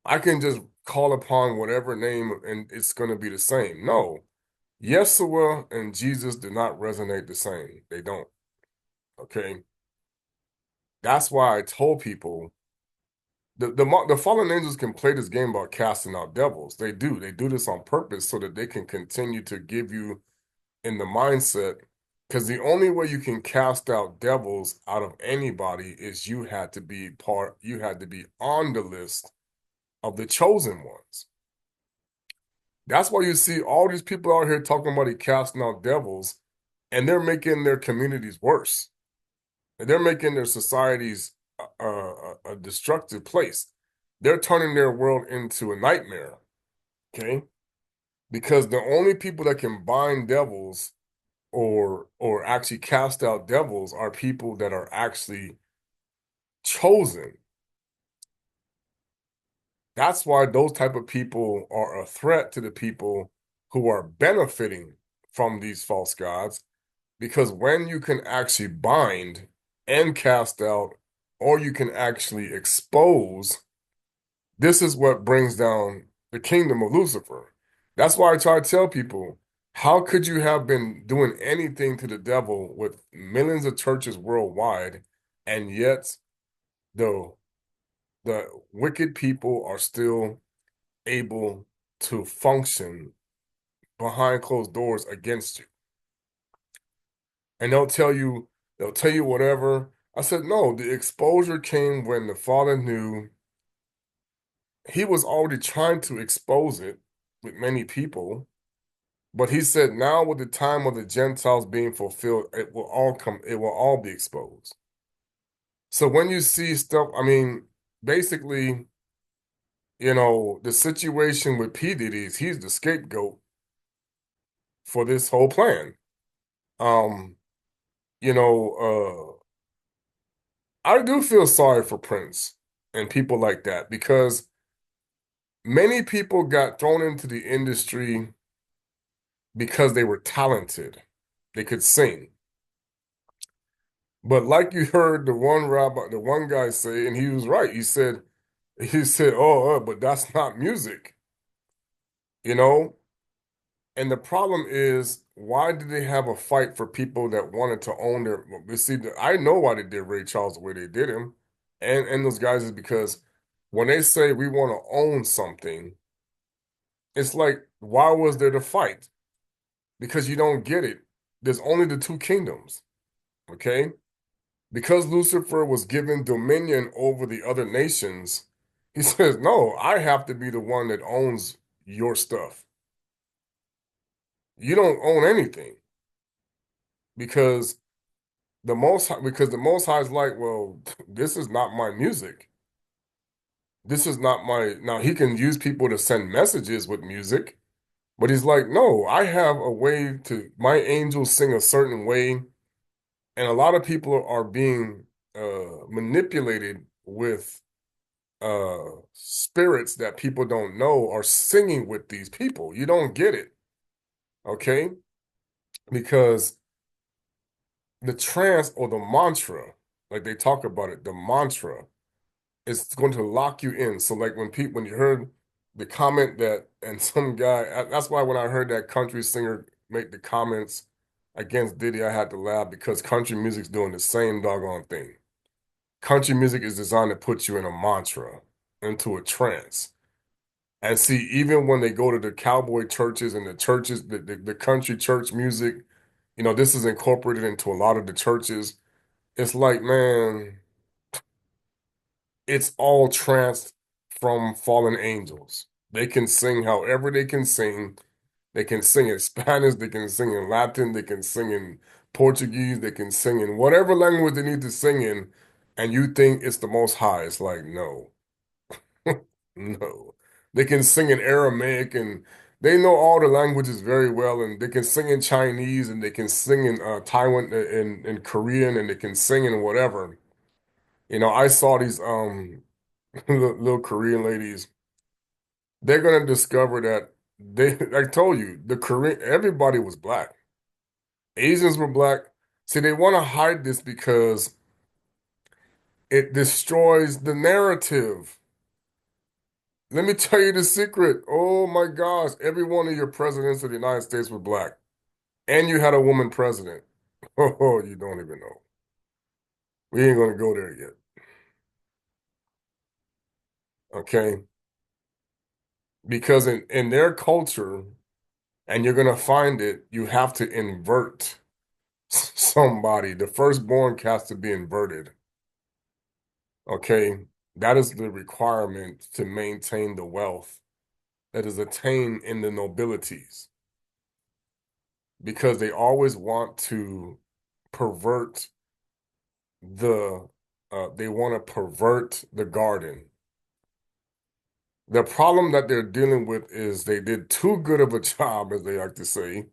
I can just call upon whatever name and it's going to be the same. No, Yeshua and Jesus do not resonate the same. They don't. Okay. That's why I told people the fallen angels can play this game about casting out devils. They do. They do this on purpose so that they can continue to give you in the mindset. Because the only way you can cast out devils out of anybody is you had to be on the list of the chosen ones. That's why you see all these people out here talking about casting out devils, and they're making their communities worse. And they're making their societies a destructive place. They're turning their world into a nightmare, okay? Because the only people that can bind devils or actually cast out devils are people that are actually chosen. That's why those type of people are a threat to the people who are benefiting from these false gods. Because when you can actually bind and cast out, or you can actually expose, this is what brings down the kingdom of Lucifer. That's why I try to tell people, how could you have been doing anything to the devil with millions of churches worldwide, and yet the the wicked people are still able to function behind closed doors against you? And they'll tell you whatever. I said, no, the exposure came when the Father knew he was already trying to expose it with many people. But he said, now with the time of the Gentiles being fulfilled, it will all be exposed. So when you see stuff, I mean, basically, the situation with P. Diddy's, he's the scapegoat for this whole plan. Um, you know, I do feel sorry for Prince and people like that because many people got thrown into the industry because they were talented. They could sing. But like you heard the one guy say, and he was right. He said, oh, but that's not music, you know? And the problem is, why did they have a fight for people that wanted to own their, see, I know why they did Ray Charles the way they did him. And those guys is because when they say we want to own something, it's like, why was there the fight? Because you don't get it. There's only the two kingdoms, okay? Because Lucifer was given dominion over the other nations, he says, no, I have to be the one that owns your stuff. You don't own anything because because the Most High is like, well, this is not my music. This is not my, now he can use people to send messages with music, but he's like, no, I have a way to, my angels sing a certain way, and a lot of people are being manipulated with spirits that people don't know are singing with these people. You don't get it, okay? Because the trance or the mantra, like they talk about it, the mantra is going to lock you in. So like when you heard the comment that and some guy, that's why when I heard that country singer make the comments against Diddy, I had to laugh because country music's doing the same doggone thing. Country music is designed to put you in a mantra, into a trance. And see, even when they go to the cowboy churches and the churches, the country church music, this is incorporated into a lot of the churches. It's like, man, it's all trance from fallen angels. They can sing however they can sing. They can sing in Spanish, they can sing in Latin, they can sing in Portuguese, they can sing in whatever language they need to sing in, and you think it's the most high. It's like, no. No. They can sing in Aramaic and They know all the languages very well, and they can sing in Chinese, and they can sing in Taiwan, in Korean, and they can sing in whatever. I saw these little Korean ladies. They're gonna discover that I told you, the Korean, everybody was black. Asians were black. See, they want to hide this because it destroys the narrative. Let me tell you the secret. Oh my gosh, every one of your presidents of the United States was black. And you had a woman president. Oh, you don't even know. We ain't gonna go there yet. Okay? Because in their culture, and you're gonna find it, you have to invert somebody. The firstborn has to be inverted. Okay? That is the requirement to maintain the wealth that is attained in the nobilities. Because they always want to pervert they want to pervert the garden. The problem that they're dealing with is they did too good of a job, as they like to say,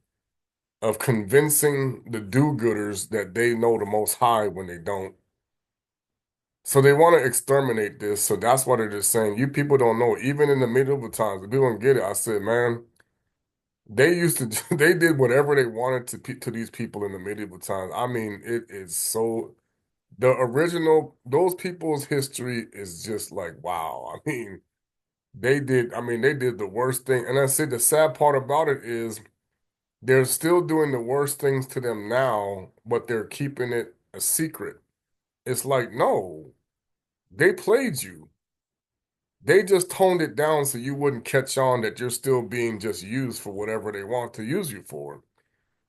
of convincing the do-gooders that they know the Most High when they don't. So they want to exterminate this. So that's why they're just saying, you people don't know. Even in the medieval times, if people don't get it, I said, man, they used to, they did whatever they wanted to these people in the medieval times. I mean, it is so, the original, those people's history is just like, wow. I mean, they did the worst thing. And I said the sad part about it is they're still doing the worst things to them now, but they're keeping it a secret. It's like, no, they played you. They just toned it down so you wouldn't catch on that you're still being just used for whatever they want to use you for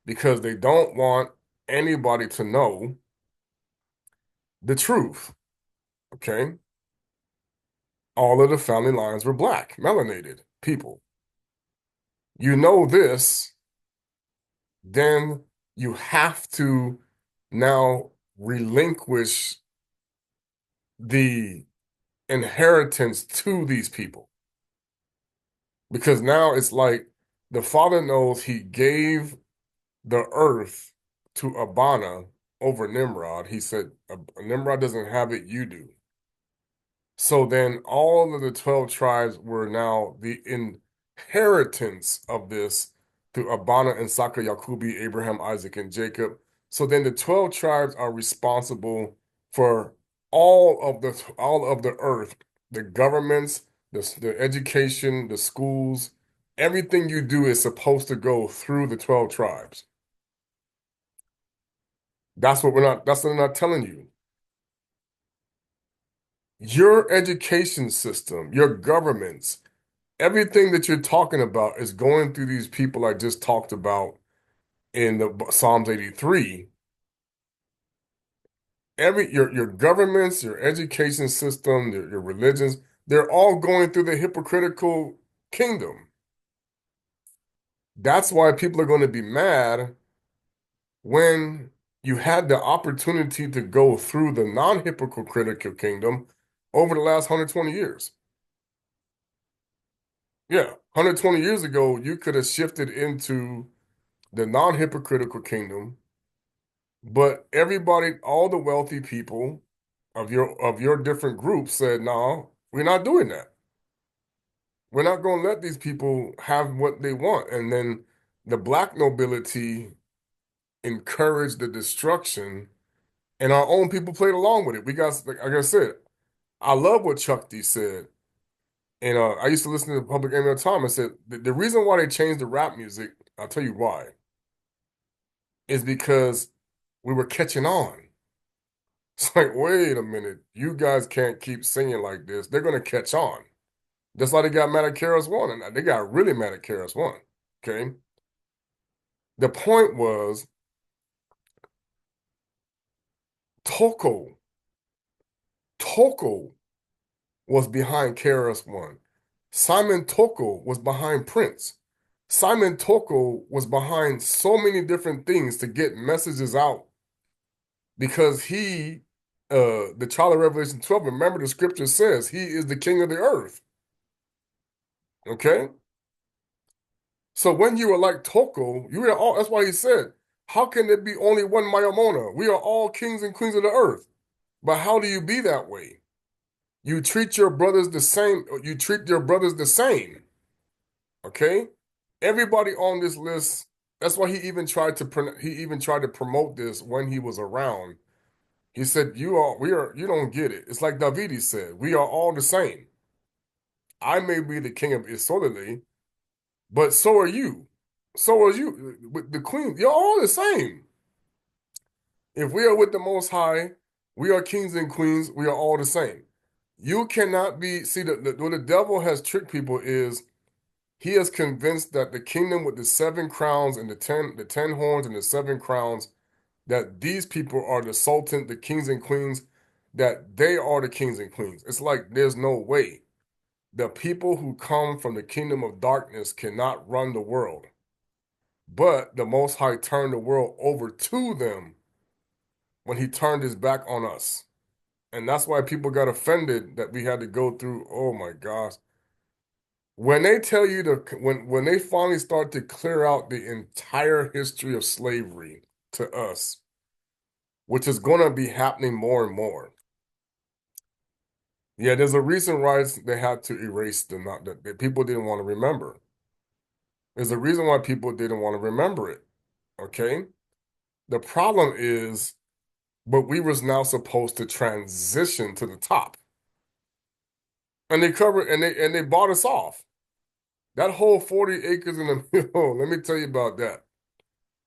because they don't want anybody to know the truth. Okay? All of the family lines were black, melanated people. You know this, then you have to now relinquish the inheritance to these people. Because now it's like the father knows he gave the earth to Abana over Nimrod. He said, Nimrod doesn't have it, you do. So then all of the 12 tribes were now the inheritance of this through Abana and Saka, Yakubi, Abraham, Isaac, and Jacob. So then the 12 tribes are responsible for all of the earth, the governments, the education, the schools, everything you do is supposed to go through the 12 tribes. That's what we're not telling you. Your education system, your governments, everything that you're talking about is going through these people I just talked about in the Psalms 83. Your governments, your education system, your religions, they're all going through the hypocritical kingdom. That's why people are going to be mad when you had the opportunity to go through the non-hypocritical kingdom over the last 120 years. Yeah, 120 years ago, you could have shifted into the non-hypocritical kingdom, but everybody, all the wealthy people of your different groups said, "No, we're not doing that. We're not going to let these people have what they want." And then the black nobility encouraged the destruction, and our own people played along with it. We got, like I said, I love what Chuck D said. And I used to listen to the Public Enemy all the time. I said the reason why they changed the rap music, I'll tell you why, is because we were catching on. It's like, wait a minute, you guys can't keep singing like this. They're gonna catch on. That's why they got mad at KRS One, and they got really mad at KRS One. Okay. The point was Toko. Toko was behind KRS One. Simon Toko was behind Prince. Simon Toko was behind so many different things to get messages out because the child of Revelation 12, remember the scripture says he is the king of the earth. Okay? So when you are like Toko, you are all, that's why he said, how can there be only one Mayamona? We are all kings and queens of the earth. But how do you be that way? You treat your brothers the same. You treat your brothers the same. Okay? Everybody on this list, that's why he even tried to promote this when he was around. He said, you don't get it. It's like Davidi said, we are all the same. I may be the king of Isolde, but so are you. So are you. With the queen, you're all the same. If we are with the Most High, we are kings and queens, we are all the same. You cannot be, see, what the devil has tricked people is he has convinced that the kingdom with the seven crowns and the ten horns and the seven crowns, that these people are the sultan, the kings and queens, that they are the kings and queens. It's like there's no way. The people who come from the kingdom of darkness cannot run the world. But the Most High turned the world over to them when he turned his back on us. And that's why people got offended that we had to go through, oh my gosh. When they tell you when they finally start to clear out the entire history of slavery to us, which is going to be happening more and more. Yeah, there's a reason why they had to erase the not that people didn't want to remember. There's a reason why people didn't want to remember it. Okay? The problem is, but we was now supposed to transition to the top. And they covered and they bought us off. That whole 40 acres in a mule, let me tell you about that.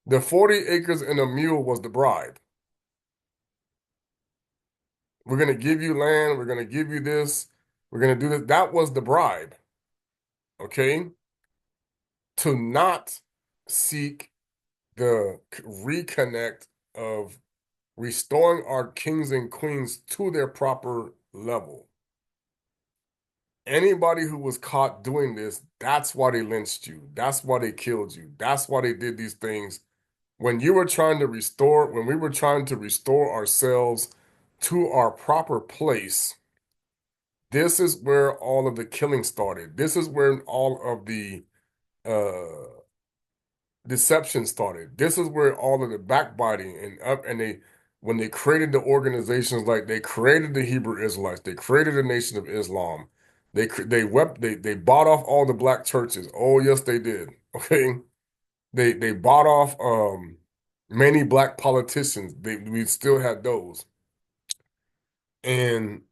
The 40 acres in a mule was the bribe. We're going to give you land. We're going to give you this. We're going to do this. That was the bribe, okay? To not seek the reconnect of restoring our kings and queens to their proper level. Anybody who was caught doing this, that's why they lynched you. That's why they killed you. That's why they did these things. When we were trying to restore ourselves to our proper place, this is where all of the killing started. This is where all of the uh deception started. This is where all of the backbiting and they when they created the organizations, like they created the Hebrew Israelites, they created the Nation of Islam. They bought off all the black churches. Oh yes, they did. Okay. They bought off many black politicians. We still had those. And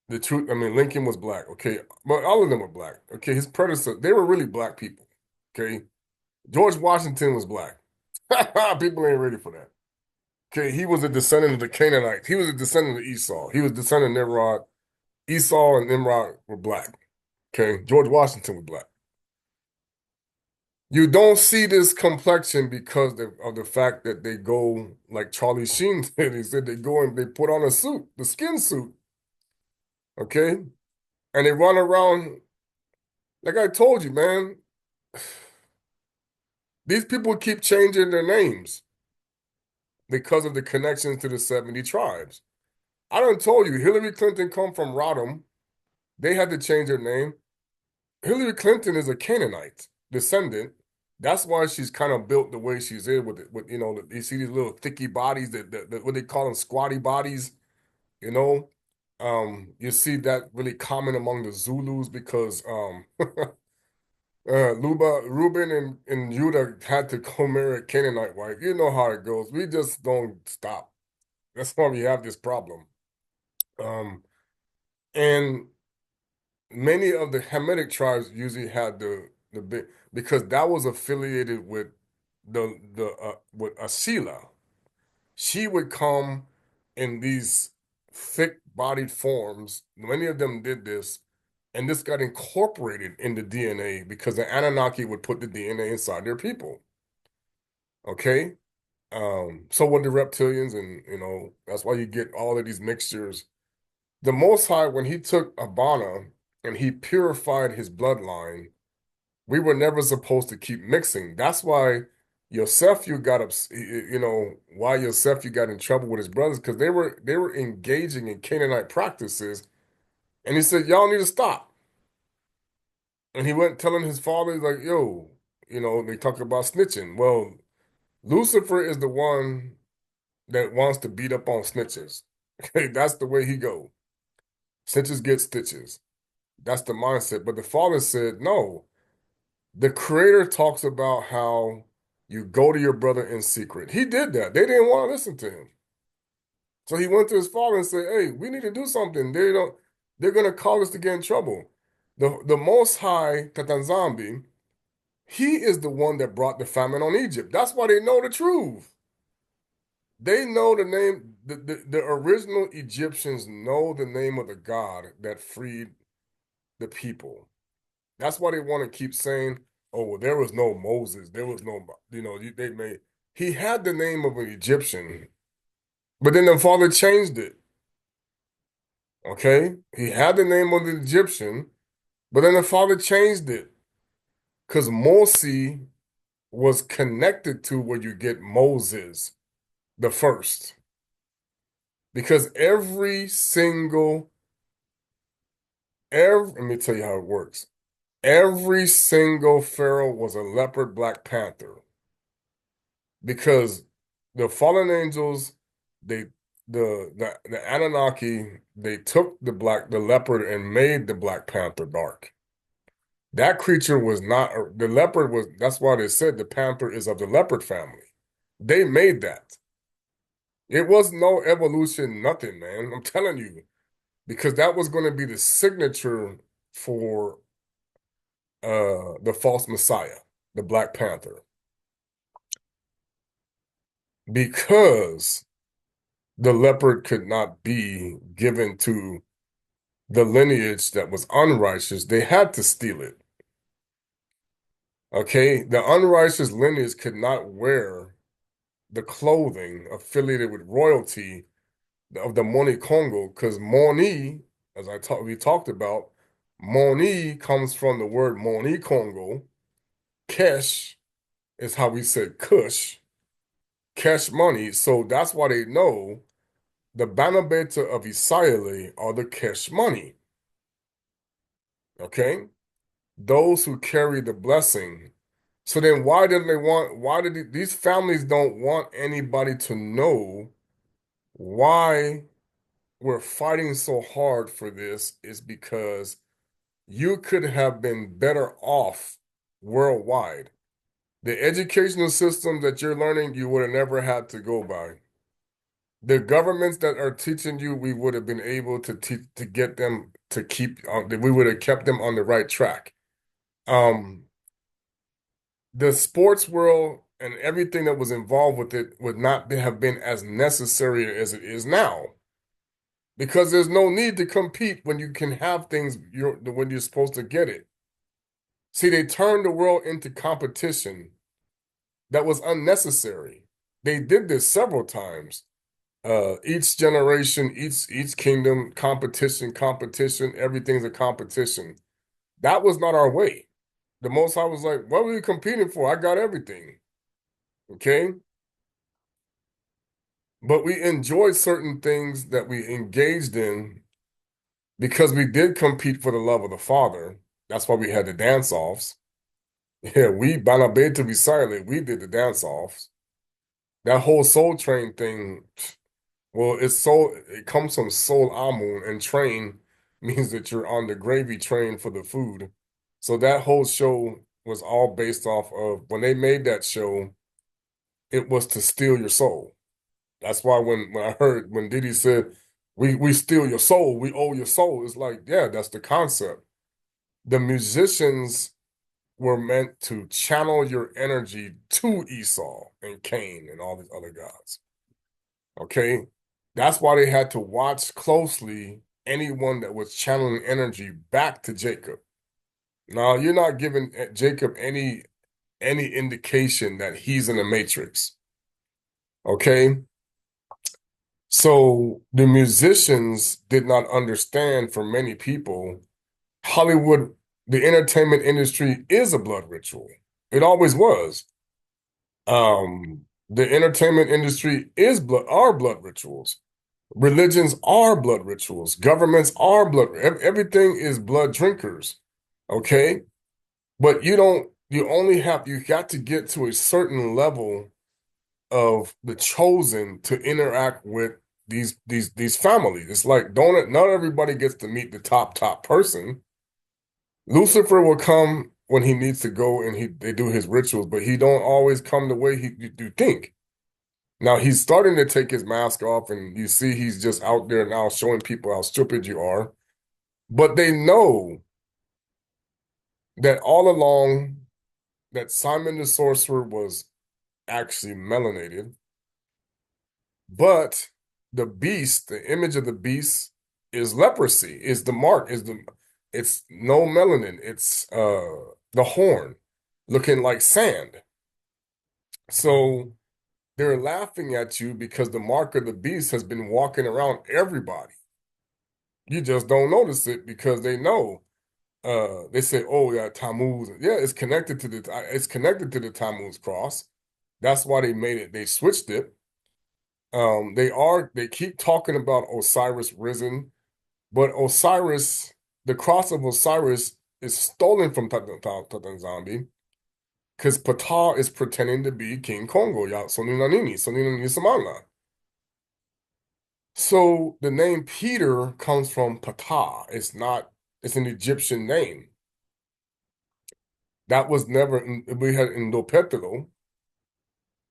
the truth, I mean, Lincoln was black, okay, but all of them were black. Okay, his predecessor, they were really black people. Okay, George Washington was black. People ain't ready for that. Okay, he was a descendant of the Canaanites. He was a descendant of Esau. He was a descendant of Nimrod. Esau and Nimrod were black. Okay, George Washington was black. You don't see this complexion because of the fact that they go like Charlie Sheen did. He said they go and they put on a suit, the skin suit, okay, and they run around like I told you, man. These people keep changing their names because of the connections to the 70 tribes. I done told you, Hillary Clinton come from Rodham. They had to change their name. Hillary Clinton is a Canaanite descendant. That's why she's kind of built the way she's in with it. With you see these little thicky bodies that what they call them squatty bodies. You know, you see that really common among the Zulus because Reuben and Judah had to go marry a Canaanite wife. You know how it goes. We just don't stop. That's why we have this problem. Um, and many of the Hamitic tribes usually had the big because that was affiliated with the with Ashela. She would come in these thick-bodied forms. Many of them did this, and this got incorporated in the DNA because the Anunnaki would put the DNA inside their people. Okay? So would the reptilians, and that's why you get all of these mixtures. The Most High, when he took Abana and he purified his bloodline, we were never supposed to keep mixing. That's why Yosef, you got up, why Yosef, you got in trouble with his brothers because they were engaging in Canaanite practices, and he said, "Y'all need to stop." And he went telling his father, he's like, "Yo, they talk about snitching. Well, Lucifer is the one that wants to beat up on snitches. Okay, that's the way he go. Snitches get stitches. That's the mindset. But the Father said, no. The Creator talks about how you go to your brother in secret. He did that. They didn't want to listen to him. So he went to his father and said, hey, we need to do something. They're gonna cause us to get in trouble. The Most High, Tatanzambi, he is the one that brought the famine on Egypt. That's why they know the truth. They know the name, the original Egyptians know the name of the God that freed the people. That's why they want to keep saying, oh, well, there was no Moses. There was no, they made, he had the name of an Egyptian, but then the father changed it. Okay? He had the name of the Egyptian, but then the father changed it because Mosi was connected to where you get Moses the first. Because let me tell you how it works. Every single pharaoh was a leopard black panther because the fallen angels, they the Anunnaki, they took the leopard and made the Black Panther dark. That creature was not the leopard was that's why they said the panther is of the leopard family. They made that. It was no evolution, nothing, man. I'm telling you, because that was going to be the signature for the false messiah, the Black Panther. Because the leopard could not be given to the lineage that was unrighteous, they had to steal it. Okay, the unrighteous lineage could not wear the clothing affiliated with royalty of the Moni Congo because Moni, as we talked about, Moni comes from the word Moni Congo. Kesh is how we said Kush, cash money. So that's why they know the Bana Betu of Isayele are the cash money. Okay, those who carry the blessing. So then why did these families don't want anybody to know why we're fighting so hard for this is because you could have been better off worldwide. The educational system that you're learning, you would have never had to go by. The governments that are teaching you, we would have been able to teach to get them to keep we would have kept them on the right track. Um, the sports world and everything that was involved with it would not have been as necessary as it is now. Because there's no need to compete when you can have things when you're supposed to get it. See, they turned the world into competition that was unnecessary. They did this several times. Each generation, each kingdom, competition, everything's a competition. That was not our way. The Most High was like, what were you competing for? I got everything. Okay? But we enjoyed certain things that we engaged in because we did compete for the love of the Father. That's why we had the dance-offs. Yeah, Bana Betu of Isayele, we did the dance-offs. That whole Soul Train thing, well, it comes from Soul Amun, and train means that you're on the gravy train for the food. So that whole show was all based off of when they made that show, it was to steal your soul. That's why when I heard when Diddy said, we steal your soul, we owe your soul, it's like, yeah, that's the concept. The musicians were meant to channel your energy to Esau and Cain and all these other gods. Okay? That's why they had to watch closely anyone that was channeling energy back to Jacob. Now, you're not giving Jacob any indication that he's in the matrix. Okay? So the musicians did not understand for many people, Hollywood, the entertainment industry is a blood ritual. It always was. The entertainment industry are blood rituals. Religions are blood rituals. Governments are everything is blood drinkers. Okay? But you don't you got to get to a certain level of the chosen to interact with these families. It's like don't not everybody gets to meet the top person. Lucifer will come when he needs to go and they do his rituals, but he don't always come the way you think. Now he's starting to take his mask off, and you see he's just out there now showing people how stupid you are. But they know that all along that Simon the sorcerer was actually melanated, but the beast, the image of the beast is leprosy, is the mark, it's no melanin, it's the horn looking like sand. So they're laughing at you because the mark of the beast has been walking around everybody. You just don't notice it because they know. They say, "Oh yeah, Tammuz. Yeah, it's connected to the Tammuz cross. That's why they made it. They switched it. They keep talking about Osiris risen, but Osiris, the cross of Osiris, is stolen from Tatanzambi because Ptah is pretending to be King Kongo. Ya Sonina Nini Samana. So the name Peter comes from Ptah. It's not. It's an Egyptian name. That was never. We had Indo Petelo.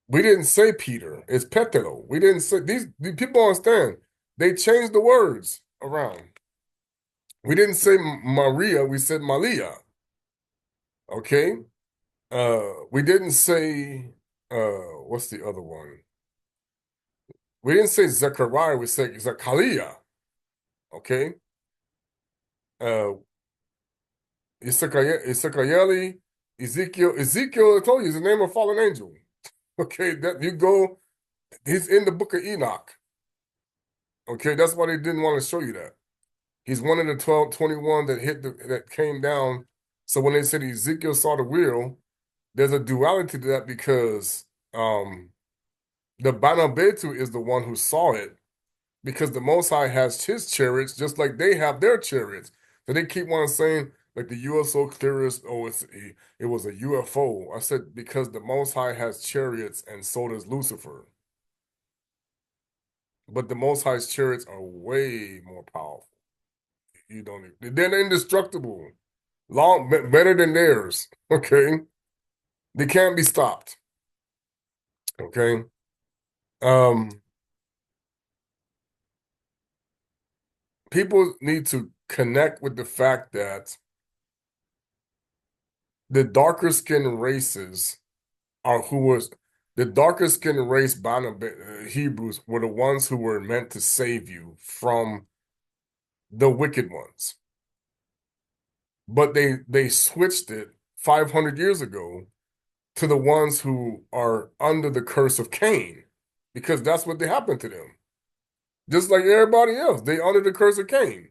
We didn't say Peter. It's Petelo. We didn't say these people understand. They changed the words around. We didn't say Maria. We said Malia. Okay. We didn't say. What's the other one? We didn't say Zechariah. We said Zechariah. Okay. Uh, Ezekiel, Ezekiel, I told you, is the name of fallen angel. Okay, that you go, he's in the book of Enoch. Okay, that's why they didn't want to show you that. He's one of the 12, 21 that came down. So when they said Ezekiel saw the wheel, there's a duality to that because the Bana Betu is the one who saw it because the Most High has his chariots just like they have their chariots. So they keep on saying like the USO clearest, oh, it was a UFO. I said because the Most High has chariots and so does Lucifer. But the Most High's chariots are way more powerful. You don't. They're indestructible. Better than theirs. Okay, they can't be stopped. Okay. Um, People need to connect with the fact that the darker skinned races are who was the darker skinned race, Hebrews, were the ones who were meant to save you from the wicked ones. But they switched it 500 years ago to the ones who are under the curse of Cain, because that's what they happened to them. Just like everybody else, they under the curse of Cain.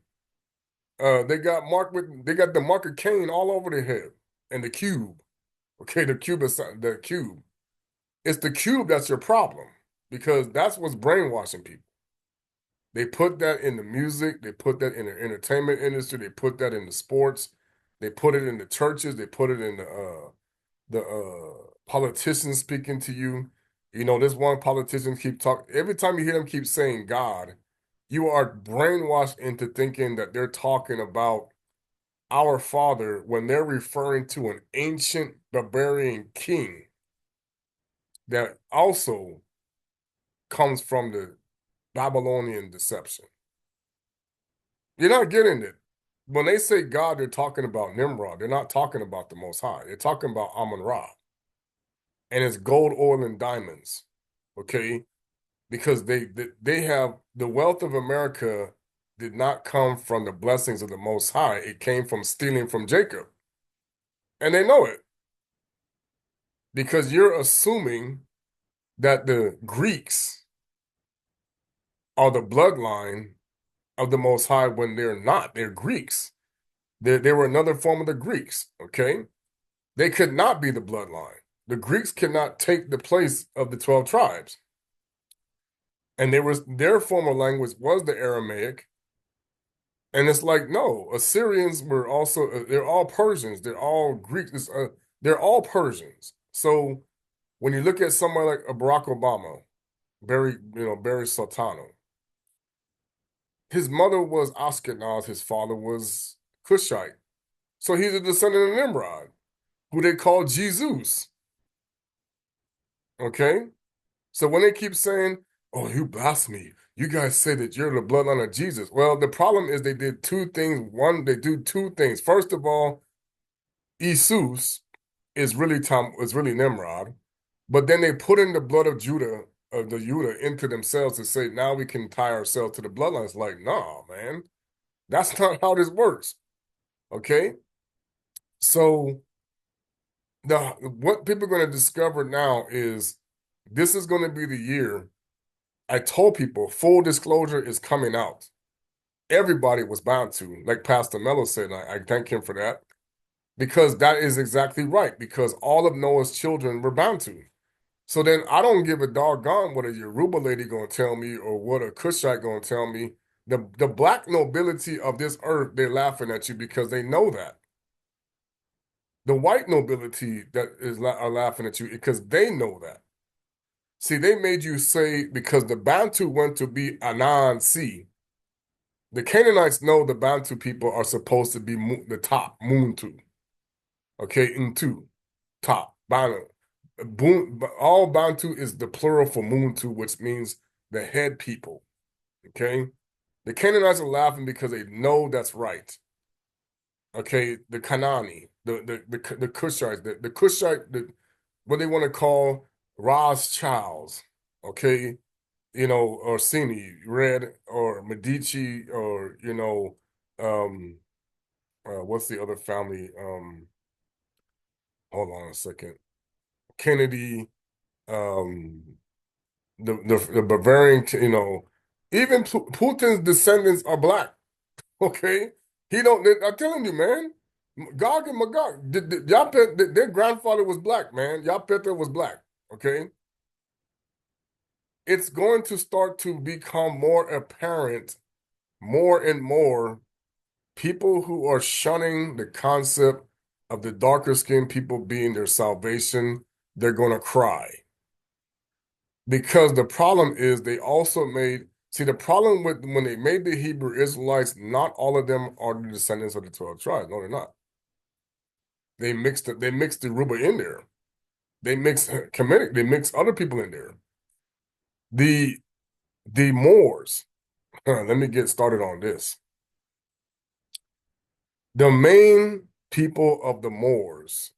They got the mark of Cain all over their head and the cube. Okay, the cube. It's the cube that's your problem because that's what's brainwashing people. They put that in the music, they put that in the entertainment industry, they put that in the sports, they put it in the churches, they put it in the politicians speaking to you. You know, this one politician keep talking. Every time you hear them keep saying God, you are brainwashed into thinking that they're talking about our Father when they're referring to an ancient barbarian king that also comes from the Babylonian deception. You're not getting it. When they say God, they're talking about Nimrod. They're not talking about the Most High. They're talking about Amon-Ra and it's gold, oil, and diamonds. Okay, because they have the wealth of America did not come from the blessings of the Most High. It came from stealing from Jacob, and they know it because you're assuming that the Greeks are the bloodline of the Most High when they're not. They're Greeks. They were another form of the Greeks. Okay, they could not be the bloodline. The Greeks cannot take the place of the 12 tribes. And their former language was the Aramaic. And it's like, no, Assyrians were also, they're all Persians, they're all Greeks. They're all Persians. So when you look at somebody like a Barack Obama, Barry Sultano, his mother was Ashkenaz, his father was Cushite. So he's a descendant of Nimrod, who they call Jesus. Okay? So when they keep saying, "Oh, you blasphemy," you guys say that you're the bloodline of Jesus. Well, the problem is they did two things. One, they do two things. First of all, Jesus is really Nimrod, but then they put in the blood of Judah into themselves to say now we can tie ourselves to the bloodline. It's like, nah, man, that's not how this works. Okay, so the what people are going to discover now is this is going to be the year. I told people full disclosure is coming out. Everybody was bound to, like Pastor Mello said, and I thank him for that, because that is exactly right, because all of Noah's children were bound to. So then I don't give a doggone what a Yoruba lady gonna tell me or what a Cushite gonna tell me. The black nobility of this earth, they're laughing at you because they know that. The white nobility are laughing at you because they know that. See, they made you say because the Bantu went to be Anan Sea. The Canaanites know the Bantu people are supposed to be the top, Muntu. Okay, Ntu, top, Bana. All Bantu is the plural for Muntu, which means the head people. Okay, the Canaanites are laughing because they know that's right. Okay, the Kanani, the Kushites, the Kushite, what they want to call Rothschilds. Okay, Orsini, Red, or Medici, or what's the other family? Hold on a second. Kennedy, um, the Bavarian, even Putin's descendants are black. Okay, he don't. I'm telling you, man. Gog and Magog, their grandfather was black, man. Yapeta was black. Okay, it's going to start to become more apparent, more and more people who are shunning the concept of the darker skinned people being their salvation, they're going to cry. Because the problem is they also see, the problem with when they made the Hebrew Israelites, not all of them are the descendants of the 12 tribes. No, they're not. They mixed the Ruba in there. They mixed Kemetic, they mixed other people in there. The the Moors, let me get started on this. The main people of the Moors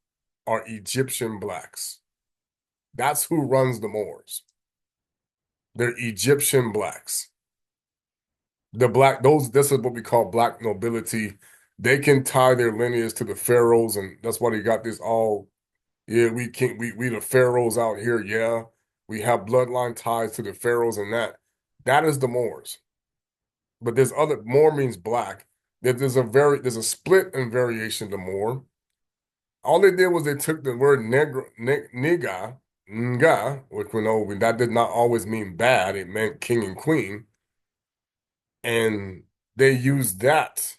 are Egyptian blacks. That's who runs the Moors. They're Egyptian blacks. This is what we call black nobility. They can tie their lineage to the pharaohs, and that's why they got this all, yeah, we can't, we the pharaohs out here, yeah. We have bloodline ties to the pharaohs and that. That is the Moors. But Moor means black. There's a split and variation to Moor. All they did was they took the word nga, which we know that did not always mean bad. It meant king and queen. And they used that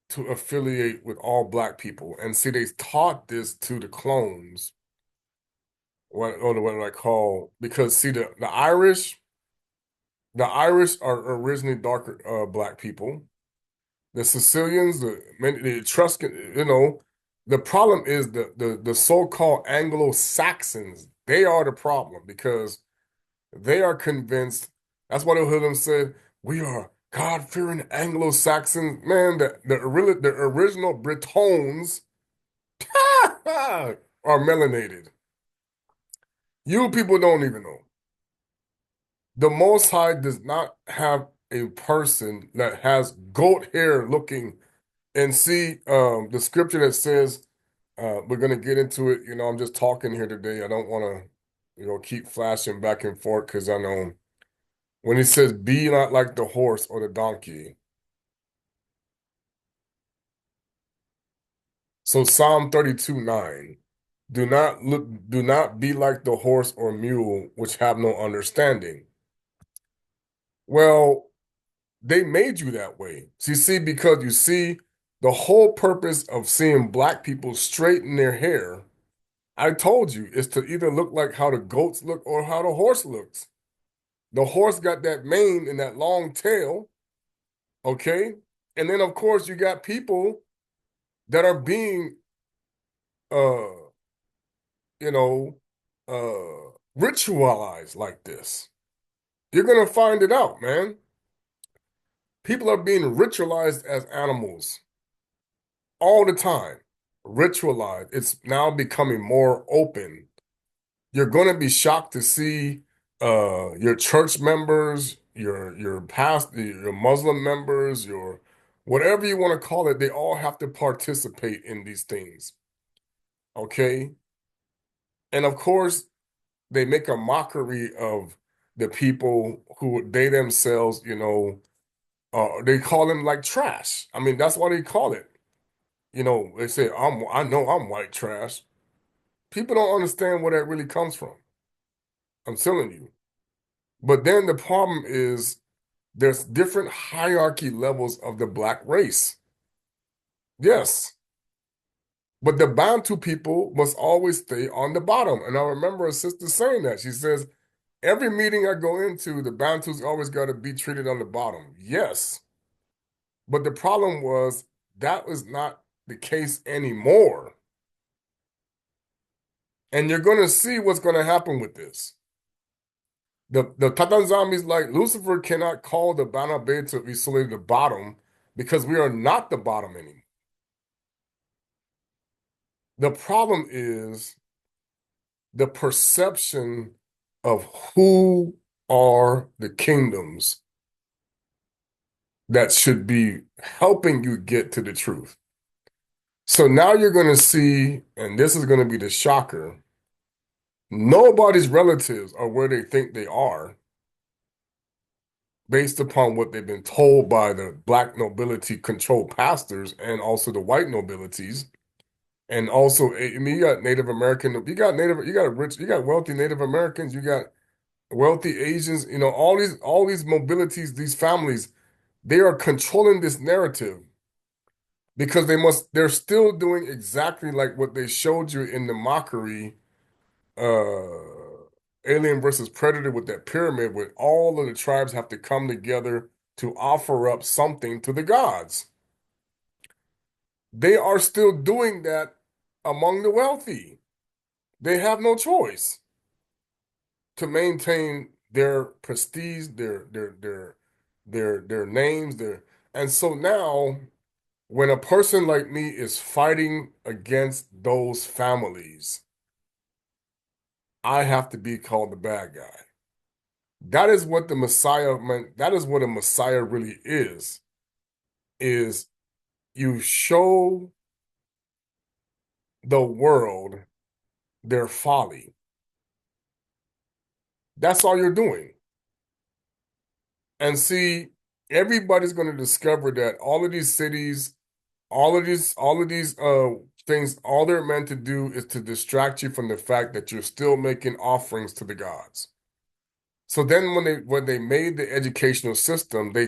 to affiliate with all black people. And see, they taught this to the clones, what I call, because see, the Irish are originally darker black people. The Sicilians, the Etruscan, the problem is the so-called Anglo-Saxons. They are the problem because they are convinced. That's why the Hoodlum said, "We are God-fearing Anglo-Saxons." Man, the original Britons are melanated. You people don't even know. The Most High does not have a person that has goat hair looking. And see, the scripture that says, we're going to get into it. I'm just talking here today. I don't want to, keep flashing back and forth because I know when he says, be not like the horse or the donkey. So Psalm 32:9, do not be like the horse or mule, which have no understanding. Well, they made you that way. See, because you see, The whole purpose of seeing black people straighten their hair, I told you, is to either look like how the goats look or how the horse looks. The horse got that mane and that long tail, okay? And then of course you got people that are being uh you know ritualized like this. You're gonna find it out, man. People are being ritualized as animals all the time. Ritualized. It's now becoming more open. You're gonna be shocked to see your church members, your past your Muslim members, your whatever you want to call it, they all have to participate in these things. Okay? And of course, they make a mockery of the people who they themselves, they call them like trash. I mean, that's what they call it. They say, I know I'm white trash. People don't understand where that really comes from. I'm telling you. But then the problem is there's different hierarchy levels of the black race. Yes. But the Bantu people must always stay on the bottom. And I remember a sister saying that. She says, every meeting I go into, the Bantus always got to be treated on the bottom. Yes. But the problem was that was not the case anymore. And you're going to see what's going to happen with this. The Tatanzami's like Lucifer cannot call the Bana Betu of Isayele the bottom because we are not the bottom anymore. The problem is the perception of who are the kingdoms that should be helping you get to the truth. So now you're going to see, and this is going to be the shocker, nobody's relatives are where they think they are based upon what they've been told by the black nobility controlled pastors and also the white nobilities. And also, I mean, you got Native American, you got rich, you got wealthy Native Americans, you got wealthy Asians, all these mobilities, these families, they are controlling this narrative because they're still doing exactly like what they showed you in the mockery, uh, Alien versus Predator with that pyramid, where all of the tribes have to come together to offer up something to the gods. They are still doing that among the wealthy. They have no choice to maintain their prestige, their names, and so now when a person like me is fighting against those families, I have to be called the bad guy. That is what the Messiah meant. That is what a Messiah really is you show the world their folly. That's all you're doing. And see, everybody's going to discover that all of these cities, all of these things, all they're meant to do is to distract you from the fact that you're still making offerings to the gods. So then when they made the educational system, they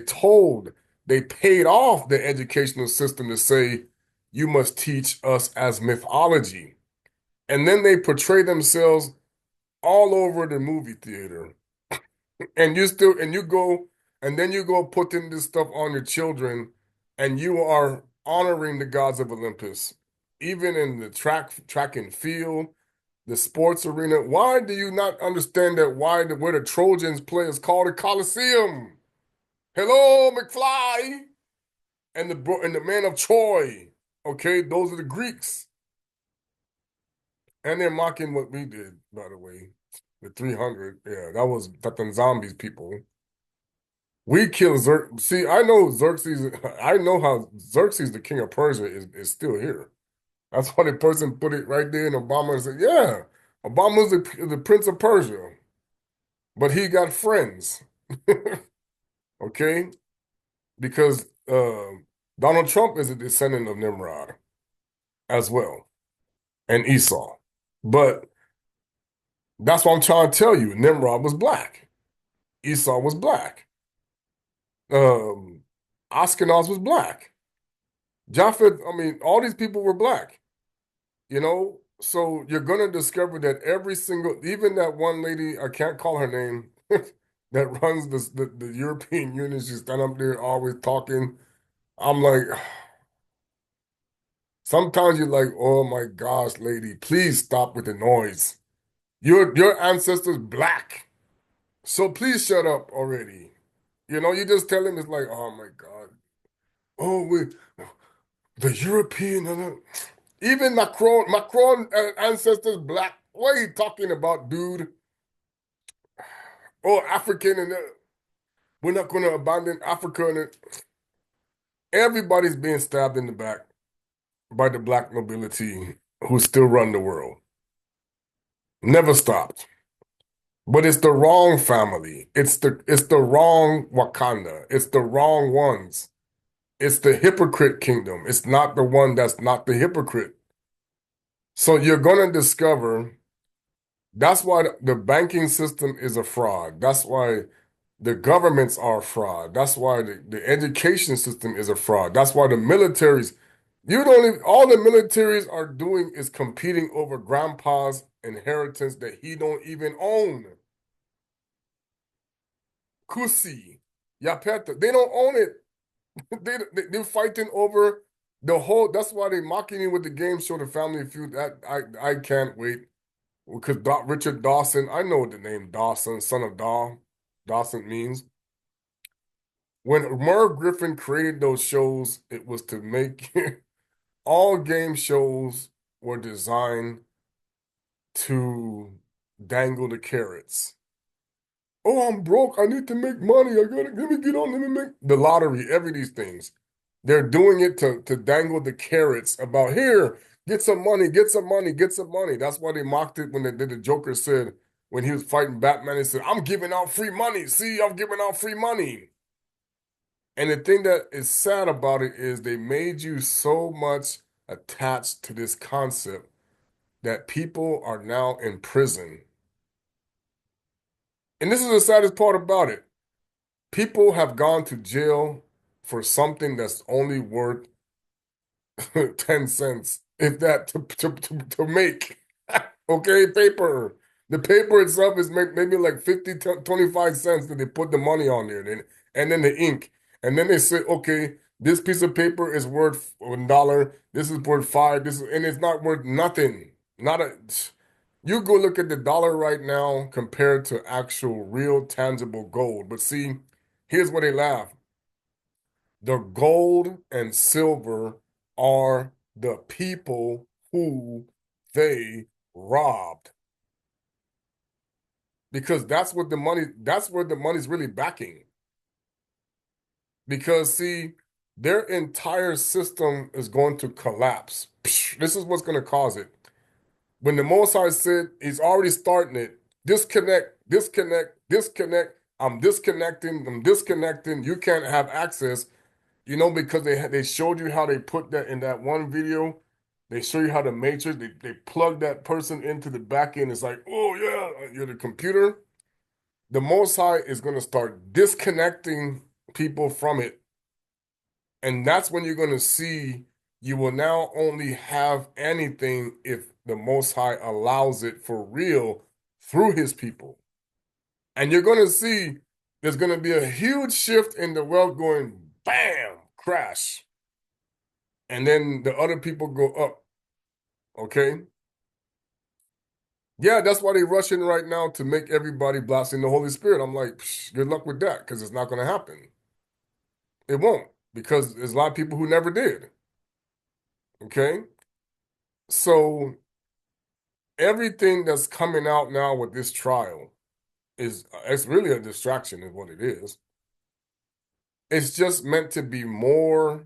paid off the educational system to say you must teach us as mythology. And then they portray themselves all over the movie theater. And then you go putting this stuff on your children and you are honoring the gods of Olympus. Even in the track and field, the sports arena. Why do you not understand that where the Trojans play is called the Colosseum? Hello, McFly and the man of Troy. Okay, those are the Greeks. And they're mocking what we did, by the way. The 300. Yeah, that was Tatan Zombies people. We killed Xerxes. See, I know Xerxes. I know how Xerxes, the king of Persia, is still here. That's why the person put it right there in Obama and said, yeah, Obama's the prince of Persia, but he got friends. Okay? Because Donald Trump is a descendant of Nimrod as well, and Esau. But that's what I'm trying to tell you. Nimrod was black. Esau was black. Um, Ashkenaz was black. Japheth, I mean, all these people were black, you know? So you're gonna discover that every single, even that one lady, I can't call her name, that runs the European Union, she's stand up there always talking. I'm like, sometimes you're like, oh my gosh, lady, please stop with the noise. Your ancestors black. So please shut up already. You know, you just tell him it's like, oh my God. Oh, the European, even Macron ancestors black. What are you talking about, dude? Oh, African, and we're not going to abandon Africa. And everybody's being stabbed in the back by the black nobility who still run the world. Never stopped. But it's the wrong family. It's the wrong Wakanda. It's the wrong ones. It's the hypocrite kingdom. It's not the one that's not the hypocrite. So you're going to discover that's why the banking system is a fraud. That's why the governments are a fraud. That's why the education system is a fraud. That's why the militaries, you don't even, all the militaries are doing is competing over grandpa's inheritance that he don't even own. Kusi, Yapeta, they don't own it. They're fighting over the whole. That's why they're mocking you with the game show, The Family Feud. That I can't wait because Richard Dawson. I know the name Dawson, son of Dawson means. When Merv Griffin created those shows, it was to make all game shows were designed to dangle the carrots. Oh, I'm broke. I need to make money. I gotta let me get on. Let me make the lottery. Every these things, they're doing it to dangle the carrots about here. Get some money. Get some money. Get some money. That's why they mocked it when they did the Joker said when he was fighting Batman. He said, "I'm giving out free money. See, I'm giving out free money." And the thing that is sad about it is they made you so much attached to this concept that people are now in prison. And this is the saddest part about it. People have gone to jail for something that's only worth 10 cents, if that, to make. Okay, paper. The paper itself is maybe like 50 to 25 cents that they put the money on there, and then the ink. And then they say, okay, this piece of paper is worth $1, this is worth five, and it's not worth nothing. Not a, you go look at the dollar right now compared to actual real tangible gold. But see, here's where they laugh. The gold and silver are the people who they robbed because that's where the money's really backing. Because see, their entire system is going to collapse. This is what's going to cause it. When the Most High said he's already starting it, disconnect, disconnect, disconnect. I'm disconnecting. You can't have access. You know, because they showed you how they put that in that one video. They show you how the matrix, they plug that person into the back end. It's like, oh yeah, you're the computer. The Most High is going to start disconnecting people from it. And that's when you're going to see you will now only have anything if the Most High allows it for real through his people. And you're going to see there's going to be a huge shift in the wealth going bam, crash. And then the other people go up. Okay. Yeah, that's why they're rushing right now to make everybody blasting the Holy Spirit. I'm like, good luck with that because it's not going to happen. It won't because there's a lot of people who never did. Okay. So everything that's coming out now with this trial is it's really a distraction, is what it is. It's just meant to be more.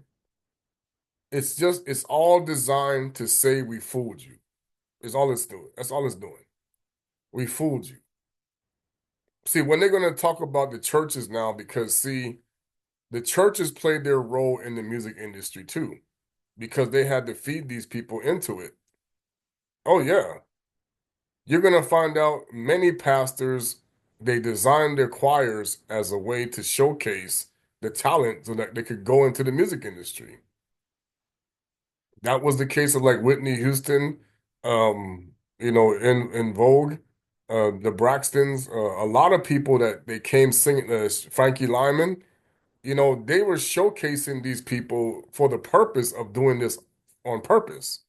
It's all designed to say we fooled you. Is all it's doing. That's all it's doing. We fooled you. See, when they're going to talk about the churches now, because see, the churches played their role in the music industry too, because they had to feed these people into it. Oh, yeah. You're going to find out many pastors, they designed their choirs as a way to showcase the talent so that they could go into the music industry. That was the case of like Whitney Houston, in Vogue, the Braxtons, a lot of people that they came singing, Frankie Lyman, they were showcasing these people for the purpose of doing this on purpose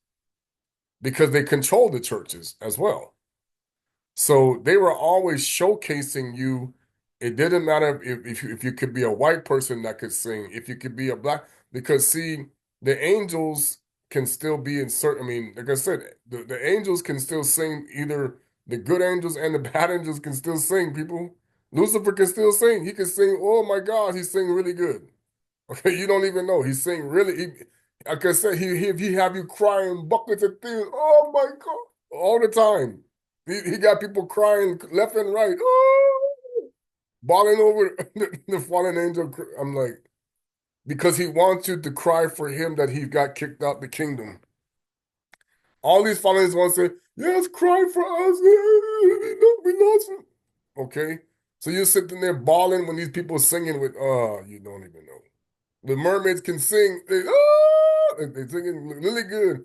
because they control the churches as well. So they were always showcasing you. It didn't matter if you could be a white person that could sing, if you could be a black, because see, the angels can still be in certain, I mean, like I said, the angels can still sing, either the good angels and the bad angels can still sing, people. Lucifer can still sing. He can sing, oh my God, he's singing really good. Okay, you don't even know. He's singing really, like I said, he have you crying buckets of tears. Oh my God, all the time. He got people crying left and right. Oh, bawling over the fallen angel. I'm like, because he wants you to cry for him that he got kicked out the kingdom. All these fallen angels want to say, yes, cry for us. We lost him. Okay, so you're sitting there bawling when these people singing with, you don't even know. The mermaids can sing. They singing really good.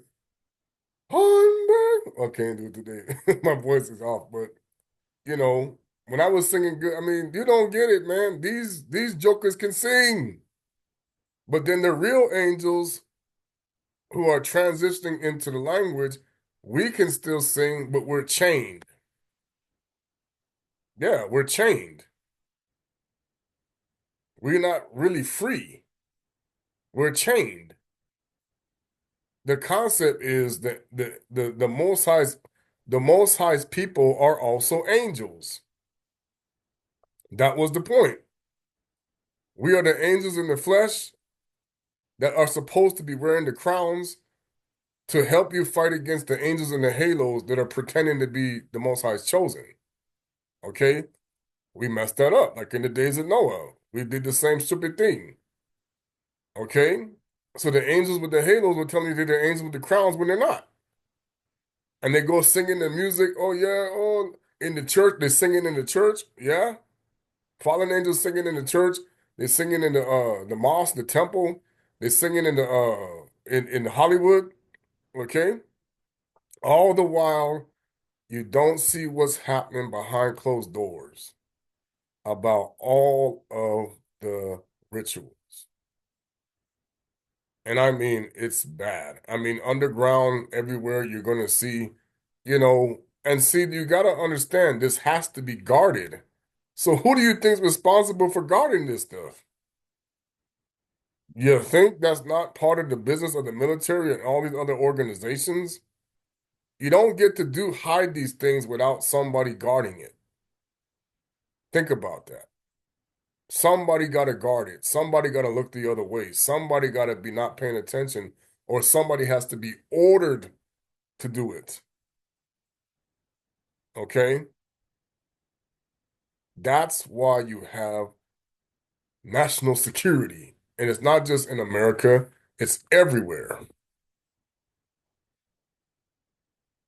I can't do it today. My voice is off, but you know, when I was singing good, I mean, you don't get it, man. These jokers can sing, but then the real angels who are transitioning into the language, we can still sing, but we're chained. Yeah, we're chained. We're not really free. We're chained. The concept is that the Most High's people are also angels. That was the point. We are the angels in the flesh that are supposed to be wearing the crowns to help you fight against the angels in the halos that are pretending to be the Most High's chosen. Okay? We messed that up, like in the days of Noah. We did the same stupid thing. Okay? So the angels with the halos were telling you they're the angels with the crowns when they're not. And they go singing the music. Oh, yeah. Oh, in the church. They're singing in the church. Yeah. Fallen angels singing in the church. They're singing in the mosque, the temple. They're singing in the in Hollywood. Okay. All the while, you don't see what's happening behind closed doors about all of the rituals. And I mean, it's bad. I mean, underground, everywhere you're going to see, and see, you got to understand this has to be guarded. So who do you think is responsible for guarding this stuff? You think that's not part of the business of the military and all these other organizations? You don't get to hide these things without somebody guarding it. Think about that. Somebody got to guard it. Somebody got to look the other way. Somebody got to be not paying attention, or somebody has to be ordered to do it. Okay? That's why you have national security. And it's not just in America, it's everywhere.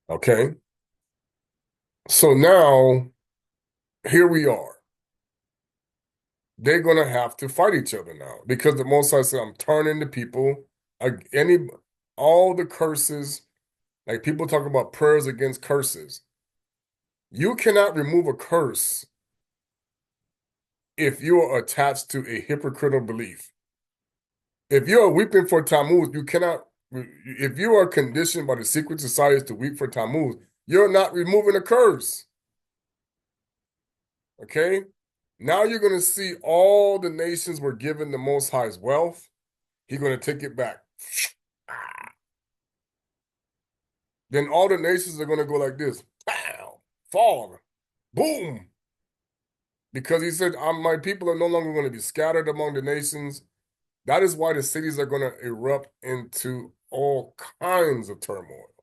Okay? So now, here we are. They're going to have to fight each other now because the Most High said, I'm turning the people, any, all the curses, like people talk about prayers against curses. You cannot remove a curse if you are attached to a hypocritical belief. If you are weeping for Tammuz, you cannot, if you are conditioned by the secret societies to weep for Tammuz, you're not removing a curse. Okay? Now you're going to see all the nations were given the Most High's wealth. He's going to take it back. Then all the nations are going to go like this. Pow! Fall. Boom! Because he said, my people are no longer going to be scattered among the nations. That is why the cities are going to erupt into all kinds of turmoil.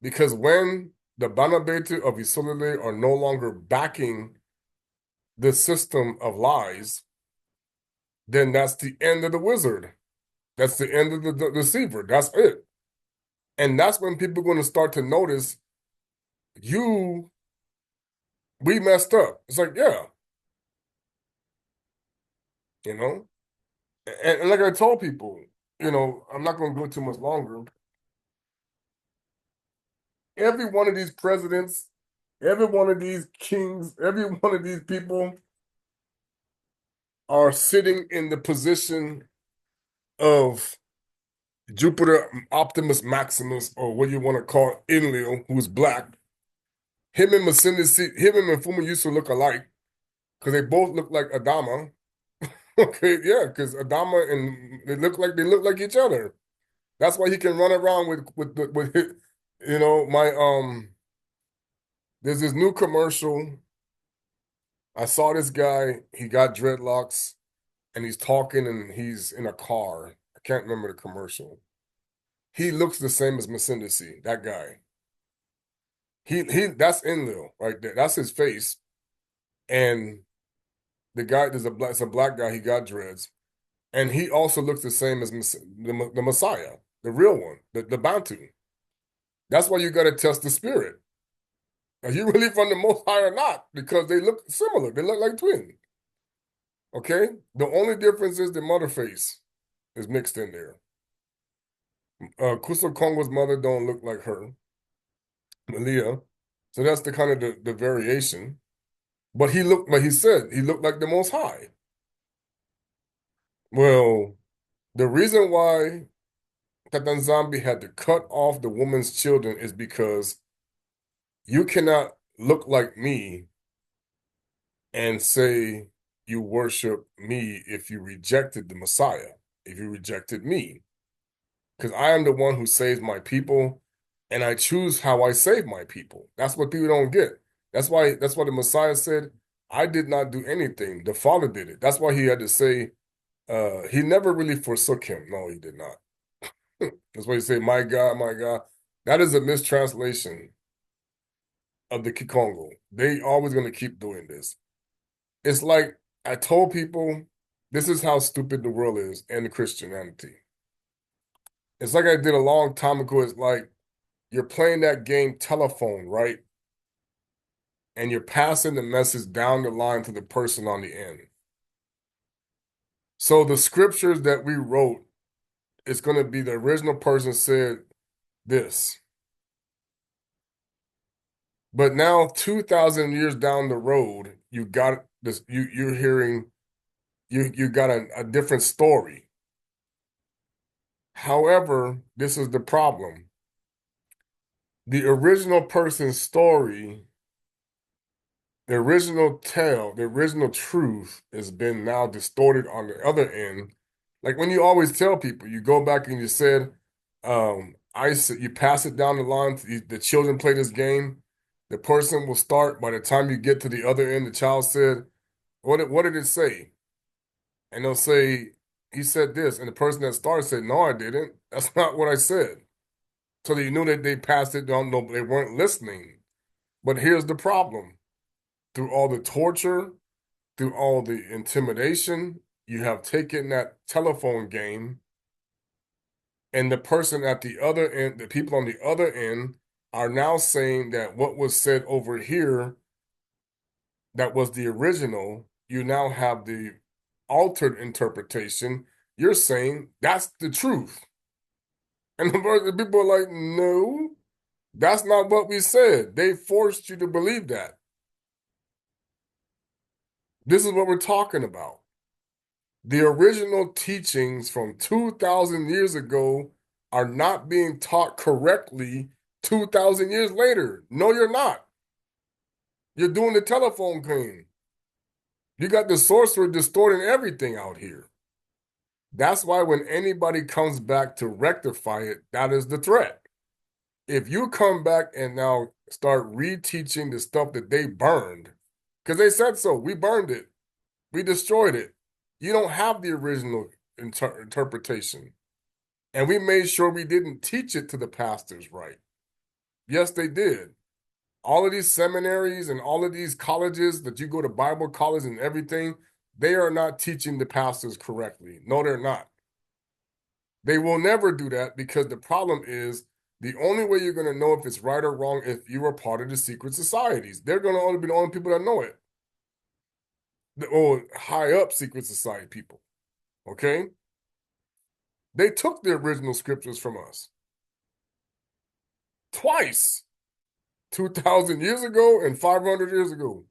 Because when the Bana Betu of Isayele are no longer backing the system of lies, then that's the end of the wizard. That's the end of the deceiver. That's it. And that's when people are going to start to notice you, we messed up. It's like, yeah, you know? And like I told people, I'm not going to go too much longer. Every one of these presidents, every one of these kings, every one of these people are sitting in the position of Jupiter Optimus Maximus, or what you want to call Enlil, who's black. Him and Fuma used to look alike because they both look like Adama. Okay, yeah, because Adama and they look like each other. That's why he can run around with my there's this new commercial. I saw this guy, he got dreadlocks and he's talking and he's in a car. I can't remember the commercial. He looks the same as Masindisi, that guy. He that's Enlil right there. That's his face. And the guy, it's a black guy, he got dreads. And he also looks the same as the Messiah, the real one, the Bantu. That's why you got to test the spirit. Are you really from the Most High or not? Because they look similar. They look like twins. Okay? The only difference is the mother face is mixed in there. Kusa Kongo's mother don't look like her, Malia. So that's the kind of the variation. But he looked, like he said, he looked like the Most High. Well, the reason why Tatanzambi had to cut off the woman's children is because you cannot look like me and say you worship me if you rejected the Messiah, if you rejected me. Because I am the one who saves my people, and I choose how I save my people. That's what people don't get. That's why the Messiah said, I did not do anything. The Father did it. That's why he had to say, he never really forsook him. No, he did not. That's why he said, my God, my God. That is a mistranslation of the Kikongo. They always going to keep doing this. It's like I told people, this is how stupid the world is and Christianity. It's like I did a long time ago. It's like you're playing that game telephone, right? And you're passing the message down the line to the person on the end. So the scriptures that we wrote, it's going to be the original person said this. But now 2,000 years down the road, you got this, you're hearing, you got a different story. However, this is the problem. The original person's story, the original tale, the original truth has been now distorted on the other end. Like when you always tell people, you go back and you said, you pass it down the line, the children play this game. The person will start, by the time you get to the other end, the child said, what did it say? And they'll say, he said this. And the person that started said, no, I didn't. That's not what I said. So you knew that they passed it down, no, they weren't listening. But here's the problem. Through all the torture, through all the intimidation, you have taken that telephone game, and the person at the other end, the people on the other end, are now saying that what was said over here, that was the original, you now have the altered interpretation. You're saying that's the truth. And the people are like, no, that's not what we said. They forced you to believe that. This is what we're talking about. The original teachings from 2,000 years ago are not being taught correctly 2,000 years later. No, you're not. You're doing the telephone game. You got the sorcerer distorting everything out here. That's why when anybody comes back to rectify it, that is the threat. If you come back and now start reteaching the stuff that they burned, because they said so, we burned it, we destroyed it. You don't have the original interpretation. And we made sure we didn't teach it to the pastors right. Yes, they did. All of these seminaries and all of these colleges that you go to Bible college and everything, they are not teaching the pastors correctly. No, they're not. They will never do that because the problem is the only way you're going to know if it's right or wrong if you are part of the secret societies. They're going to only be the only people that know it. Or high up secret society people. Okay? They took the original scriptures from us twice, 2,000 years ago and 500 years ago.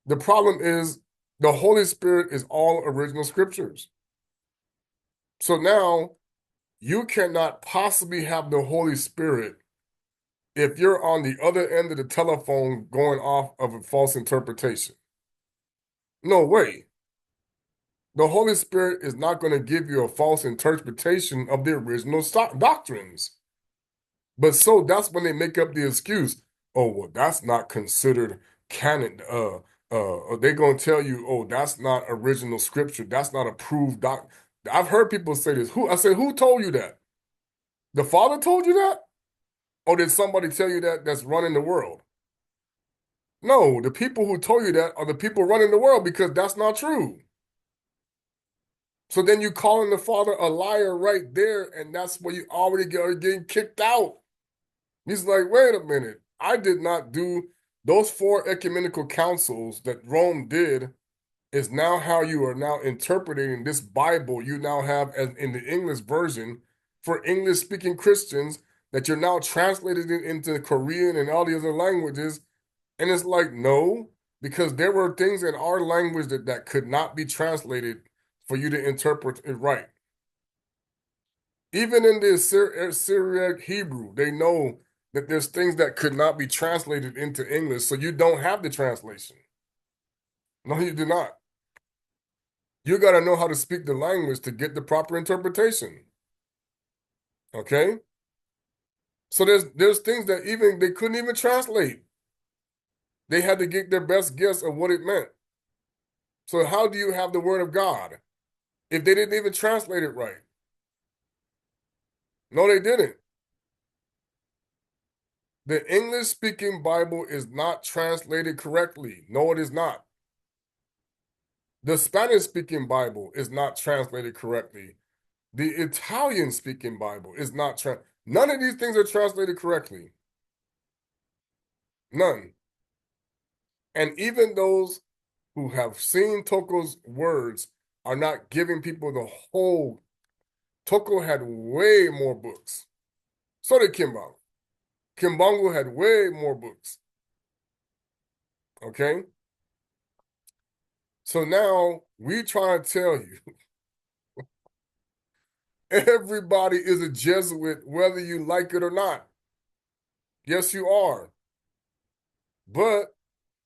The problem is the Holy Spirit is all original scriptures. So now you cannot possibly have the Holy Spirit if you're on the other end of the telephone going off of a false interpretation. No way. The Holy Spirit is not going to give you a false interpretation of the original doctrines. But so that's when they make up the excuse. Oh, well, that's not considered canon. They're going to tell you, oh, that's not original scripture. That's not approved doc. I've heard people say this. I said, who told you that? The Father told you that? Or did somebody tell you that that's running the world? No, the people who told you that are the people running the world because that's not true. So then you calling the Father a liar right there, and that's where you already are getting kicked out. He's like, wait a minute. I did not do those four ecumenical councils that Rome did is now how you are now interpreting this Bible you now have as in the English version for English speaking Christians that you're now translated it into Korean and all the other languages. And it's like, no, because there were things in our language that could not be translated for you to interpret it right. Even in the Syriac Hebrew, they know that there's things that could not be translated into English, so you don't have the translation. No, you do not. You got to know how to speak the language to get the proper interpretation. Okay? So there's things that even they couldn't even translate. They had to get their best guess of what it meant. So how do you have the word of God if they didn't even translate it right? No, they didn't. The English speaking Bible is not translated correctly. No, it is not. The Spanish speaking Bible is not translated correctly. The Italian speaking Bible is not none of these things are translated correctly. None. And even those who have seen Toko's words are not giving people the whole. Toko had way more books. So did Kimbangu. Kimbangu had way more books. Okay? So now we try to tell you everybody is a Jesuit, whether you like it or not. Yes, you are. But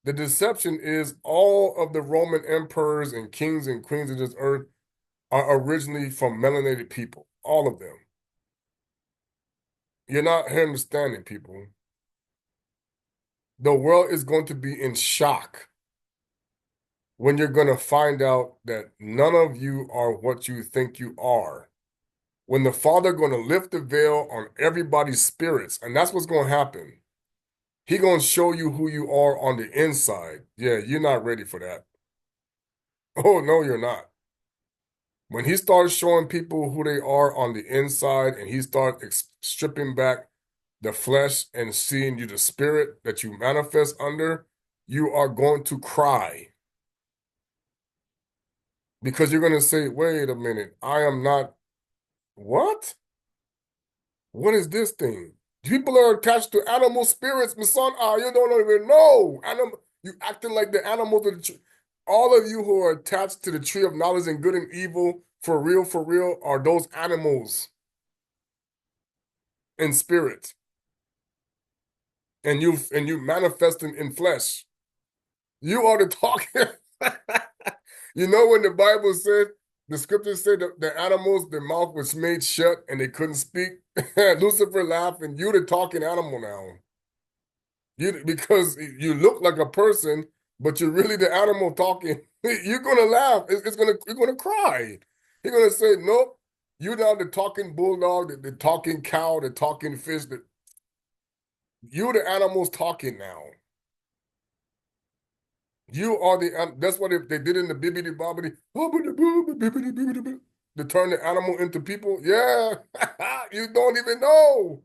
the deception is all of the Roman emperors and kings and queens of this earth are originally from melanated people. All of them. You're not understanding, people. The world is going to be in shock when you're going to find out that none of you are what you think you are. When the Father going to lift the veil on everybody's spirits, and that's what's going to happen. He going to show you who you are on the inside. Yeah, you're not ready for that. Oh, no, you're not. When he starts showing people who they are on the inside and he starts stripping back the flesh and seeing you the spirit that you manifest under, you are going to cry. Because you're going to say, wait a minute, I am not, what? What is this thing? People are attached to animal spirits, my son. You don't even know. You acting like the animals of the tree. All of you who are attached to the tree of knowledge and good and evil, for real, are those animals in spirit. And you manifest them in flesh. You are the talking. You know when the Bible said, the scriptures said that the animals, their mouth was made shut and they couldn't speak. Lucifer laughed, and you the talking animal now. Because you look like a person, but you're really the animal talking. You're gonna laugh. You're gonna cry. You're gonna say, nope. You're now the talking bulldog, the talking cow, the talking fish. You're the animals talking now. You are that's what they did in the bibbidi bobbidi, to turn the animal into people. Yeah, you don't even know.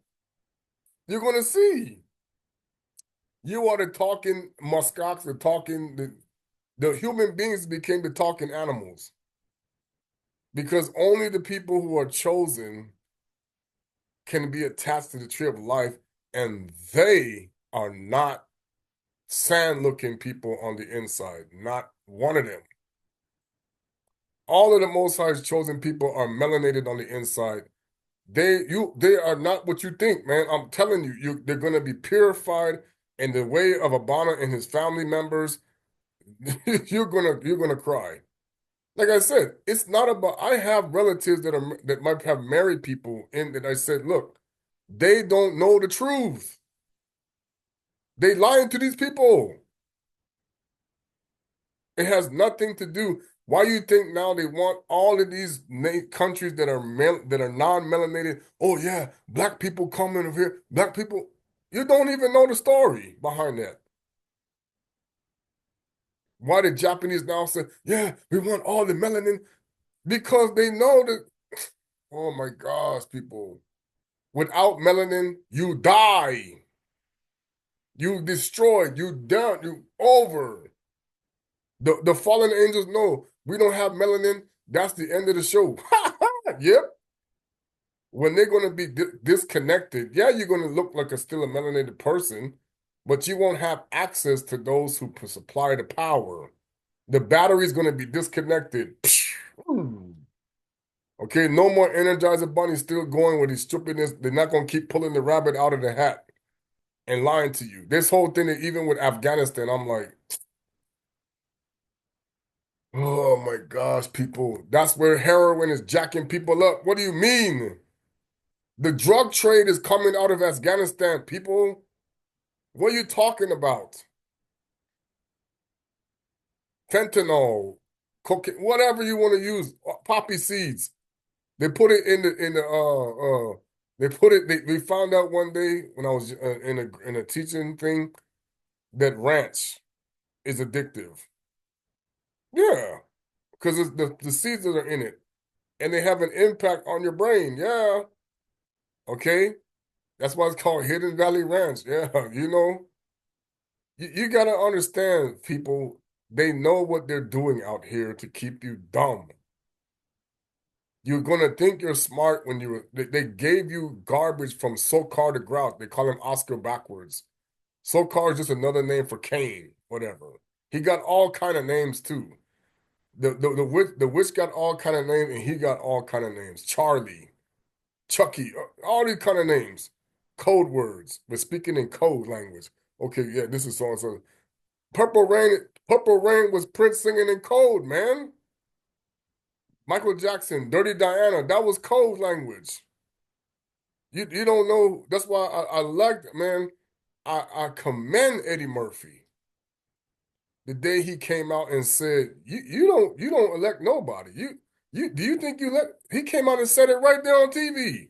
You're gonna see. You are the talking muskox, the human beings became the talking animals because only the people who are chosen can be attached to the tree of life, and they are not sand-looking people on the inside. Not one of them. All of the Most High's chosen people are melanated on the inside. They are not what you think, man. I'm telling you, they're gonna be purified in the way of Abana and his family members. You're gonna cry. Like I said, it's not about. I have relatives that might have married people in that I said, look, they don't know the truth. They lying to these people. It has nothing to do. Why you think now they want all of these countries that are that are non-melanated? Oh yeah, black people coming over here. Black people. You don't even know the story behind that. Why the Japanese now say, yeah, we want all the melanin because they know that. Oh my gosh, people. Without melanin, you die. You destroyed. You done. You over. The fallen angels know we don't have melanin. That's the end of the show. Yep. When they're going to be disconnected, yeah, you're going to look like a still a melanated person, but you won't have access to those who supply the power. The battery's going to be disconnected. Okay, no more Energizer Bunny still going with his stupidness. They're not going to keep pulling the rabbit out of the hat and lying to you. This whole thing, even with Afghanistan, I'm like, oh my gosh, people. That's where heroin is jacking people up. What do you mean? The drug trade is coming out of Afghanistan, people. What are you talking about? Fentanyl, cocaine, whatever you want to use, poppy seeds. They put it they put it we found out one day when I was in a teaching thing that ranch is addictive. Yeah, because it's the seeds that are in it and they have an impact on your brain. Yeah, okay. That's why it's called Hidden Valley Ranch. Yeah, you got to understand, people, they know what they're doing out here to keep you dumb. You're going to think you're smart when they gave you garbage from Sokar to Grout. They call him Oscar backwards. Sokar is just another name for Cain, whatever. He got all kind of names too. The witch got all kind of names, and he got all kind of names. Charlie, Chucky, all these kind of names. Code words. We're speaking in code language. Okay, yeah, this is so and so. Purple Rain, Purple Rain was Prince singing in code, man. Michael Jackson, Dirty Diana, that was code language. You don't know. That's why I liked, man. I commend Eddie Murphy the day he came out and said, you don't elect nobody. You do you think you let he came out and said it right there on TV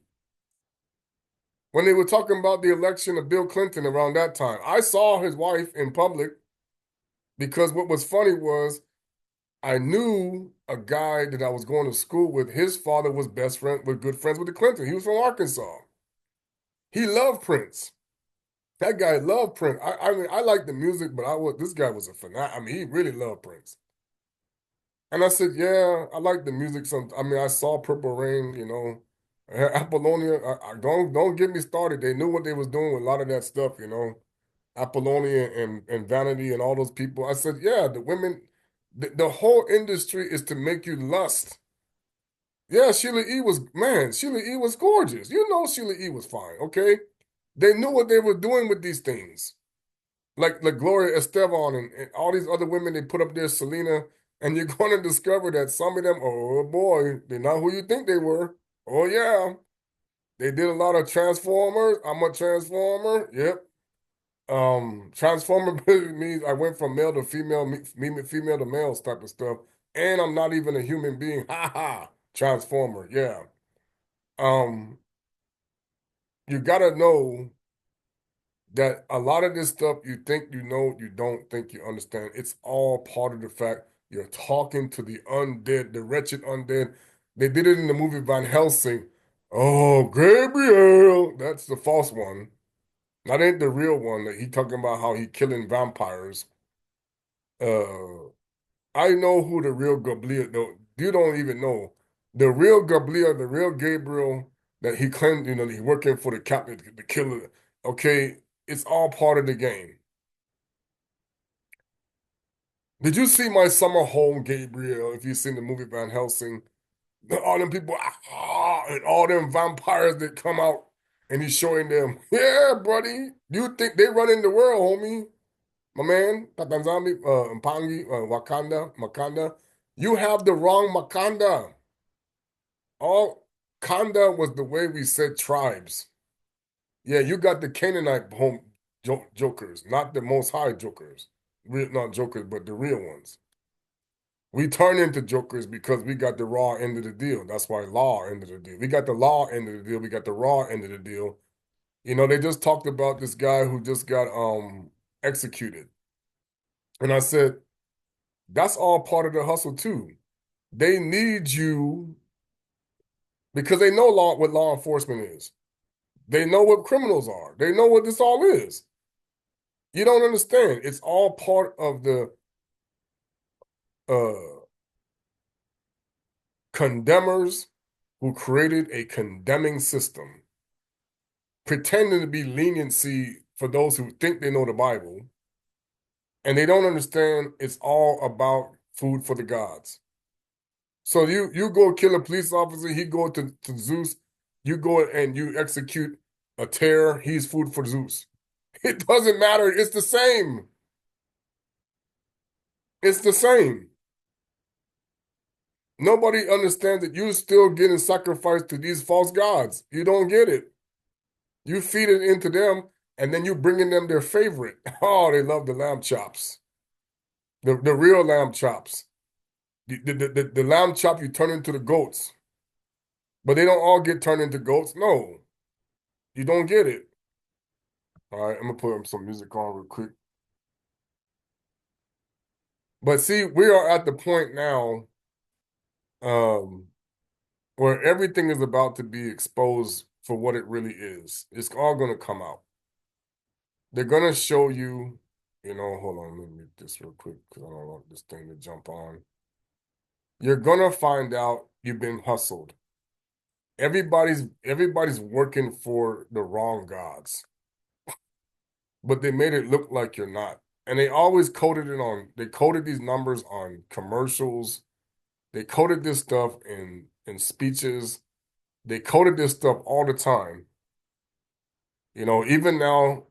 when they were talking about the election of Bill Clinton around that time. I saw his wife in public because what was funny was I knew a guy that I was going to school with. His father was good friends with the Clinton. He was from Arkansas. He loved Prince. That guy loved Prince. I mean, I like the music, but this guy was a fanatic. I mean, he really loved Prince. And I said, yeah, I like the music. I mean, I saw Purple Rain, Apollonia. Don't get me started. They knew what they was doing with a lot of that stuff. Apollonia and Vanity and all those people. I said, yeah, the women, the whole industry is to make you lust. Yeah, Sheila E. was gorgeous. You know Sheila E. was fine, okay? They knew what they were doing with these things. Like Gloria Estefan and all these other women they put up there, Selena, and you're going to discover that some of them, oh boy, they're not who you think they were. Oh yeah, they did a lot of Transformers. I'm a Transformer. Yep. Transformer means I went from male to female, female to males type of stuff, and I'm not even a human being. Ha ha. Transformer. Yeah. Um, you gotta know that a lot of this stuff you think you know, you don't think you understand. It's all part of the fact you're talking to the undead, the wretched undead. They did it in the movie Van Helsing. Oh, Gabriel, that's the false one. That ain't the real one. That he talking about how he killing vampires. Uh, I know who the real Gabriel. Though you don't even know. The real Gabriel, the real Gabriel that he claimed, he working for the captain, the killer. Okay, it's all part of the game. Did you see My Summer Home, Gabriel? If you've seen the movie Van Helsing, all them people, and all them vampires that come out, and he's showing them, yeah, buddy, you think they running the world, homie? My man, Tatanzami, Mpangi, Makanda, you have the wrong Makanda. All Kanda was the way we said tribes. Yeah, you got the Canaanite home jokers, not the Most High jokers. Not jokers, but the real ones. We turn into jokers because we got the raw end of the deal. That's why law end of the deal. We got the law end of the deal. We got the raw end of the deal. They just talked about this guy who just got executed. And I said, that's all part of the hustle too. They need you because they know what law enforcement is. They know what criminals are. They know what this all is. You don't understand. It's all part of the uh condemners who created a condemning system, pretending to be leniency for those who think they know the Bible, and they don't understand it's all about food for the gods. So you go kill a police officer, he go to Zeus, you go and you execute a terror, he's food for Zeus. It doesn't matter, it's the same. It's the same. Nobody understands that you're still getting sacrificed to these false gods. You don't get it. You feed it into them, and then you bringing them their favorite. Oh, they love the lamb chops, the real lamb chops. The lamb chop you turn into the goats, but they don't all get turned into goats. No, you don't get it. All right, I'm gonna put some music on real quick. But see, we are at the point now, um, where everything is about to be exposed for what it really is. It's all gonna come out. They're gonna show you, hold on, let me mute this real quick because I don't want this thing to jump on. You're gonna find out you've been hustled. Everybody's working for the wrong gods, but they made it look like you're not. And they coded these numbers on commercials. They coded this stuff in speeches. They coded this stuff all the time. Even now,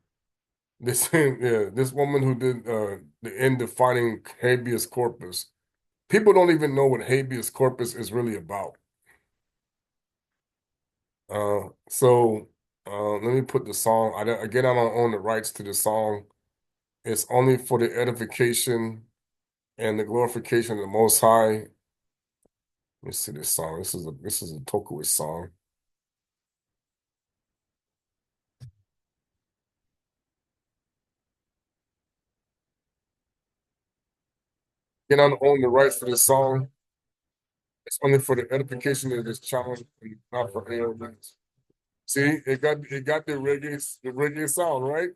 this woman who did the end defining habeas corpus. People don't even know what habeas corpus is really about. Let me put the song. Again, I don't own the rights to the song. It's only for the edification and the glorification of the Most High. Let me see this song. This is a Tokui song. Again, I don't own the rights to this song. It's only for the edification of this channel and not for any other reasons. See, it got the reggae sound, right?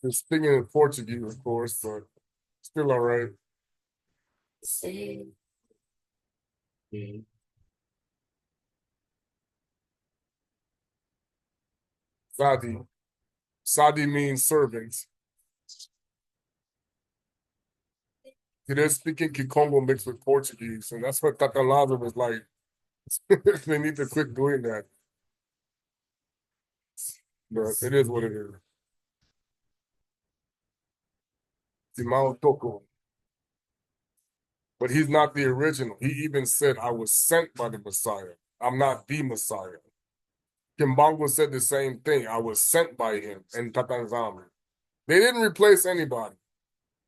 It's speaking in Portuguese, of course, but still all right. Sadi. Sadi means servants. They're speaking Kikongo mixed with Portuguese, and that's what Tatalava was like. They need to quit doing that. But it is what it is. Simao Toko. But he's not the original. He even said, I was sent by the Messiah. I'm not the Messiah. Kimbango said the same thing. I was sent by him and Tatanzama. They didn't replace anybody.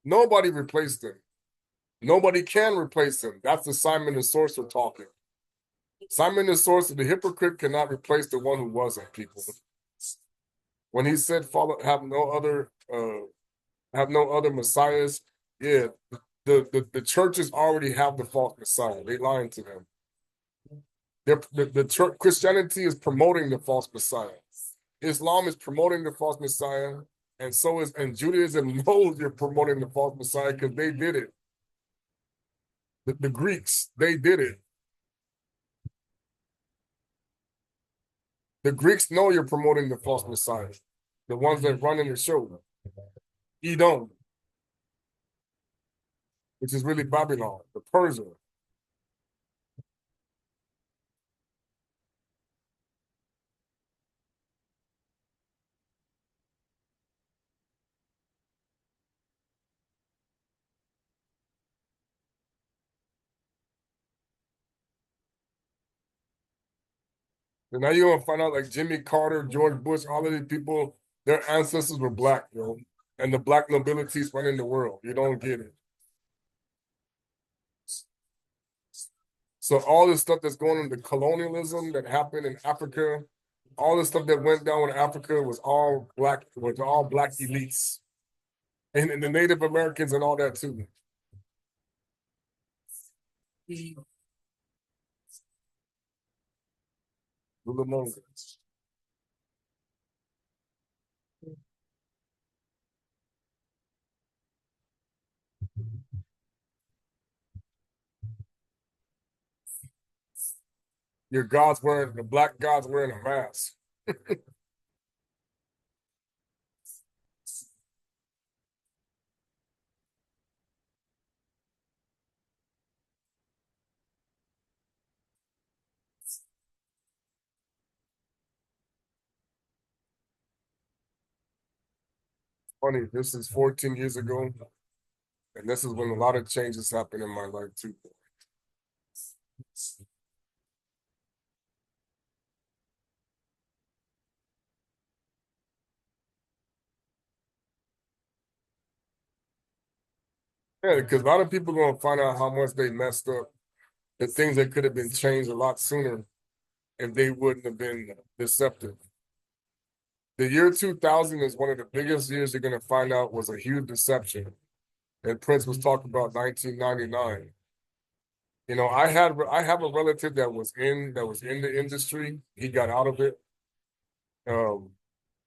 Nobody replaced him. Nobody can replace him. That's the Simon the Sorcerer talking. Simon the Sorcerer, the hypocrite, cannot replace the one who wasn't, people. When he said, "Follow, have no other messiahs," yeah, the churches already have the false messiah. They lying to them. The church Christianity is promoting the false messiah. Islam is promoting the false Messiah, and so is and Judaism knows you're promoting the false Messiah because they did it. The Greeks, they did it. The Greeks know you're promoting the false Messiah. The ones that run in the show. Edom, which is really Babylon, the Persia. And now you're gonna find out like Jimmy Carter, George Bush, all of these people, their ancestors were black, yo. And the black nobility is running the world. You don't get it. So all this stuff that's going on, the colonialism that happened in Africa, all the stuff that went down in Africa was all black elites. And the Native Americans and all that too. Your gods wearing the black gods wearing a mask. Funny, this is 14 years ago, and this is when a lot of changes happened in my life too. Yeah, because a lot of people are gonna find out how much they messed up, the things that could have been changed a lot sooner if they wouldn't have been deceptive. The year 2000 is one of the biggest years you're gonna find out was a huge deception. And Prince was talking about 1999. You know, I have a relative that was in the industry. He got out of it. Um,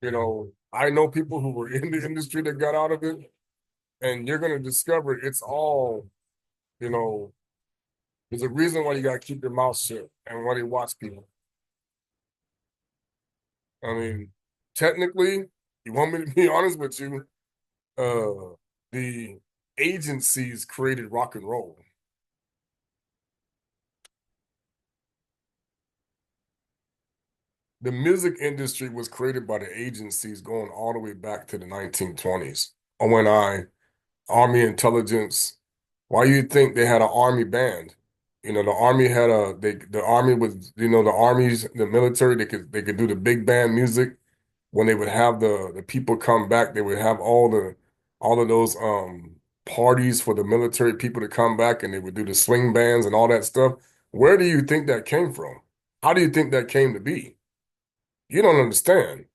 you know, I know people who were in the industry that got out of it, and you're gonna discover it's all, you know, there's a reason why you gotta keep your mouth shut and why they watch people. I mean, technically, you want me to be honest with you, the agencies created rock and roll. The music industry was created by the agencies going all the way back to the 1920s. ONI, Army Intelligence. Why you think they had an army band? You know, the army had a the army was, you know, the armies, the military, they could do the big band music. When they would have the people come back, they would have all of those parties for the military people to come back and they would do the swing bands and all that stuff. Where do you think that came from? How do you think that came to be? You don't understand.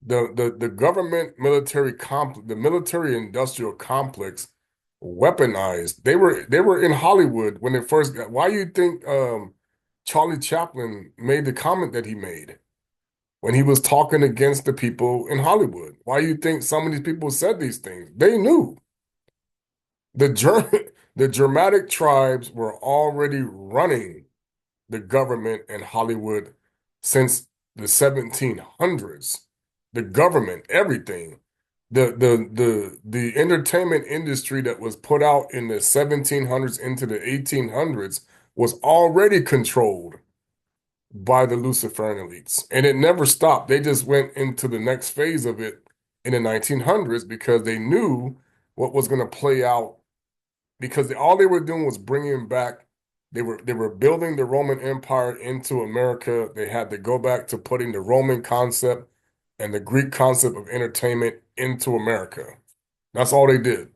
The government military complex, the military industrial complex weaponized. They were in Hollywood when they first got. Why you think Charlie Chaplin made the comment that he made when he was talking against the people in Hollywood? Why you think some of these people said these things? They knew the the Germanic tribes were already running the government in Hollywood since the 1700s. The government, everything. The entertainment industry that was put out in the 1700s into the 1800s was already controlled by the Luciferian elites. And it never stopped. They just went into the next phase of it in the 1900s because they knew what was going to play out because all they were doing was bringing back they were building the Roman Empire into America. They had to go back to putting the Roman concept and the Greek concept of entertainment into America. That's all they did.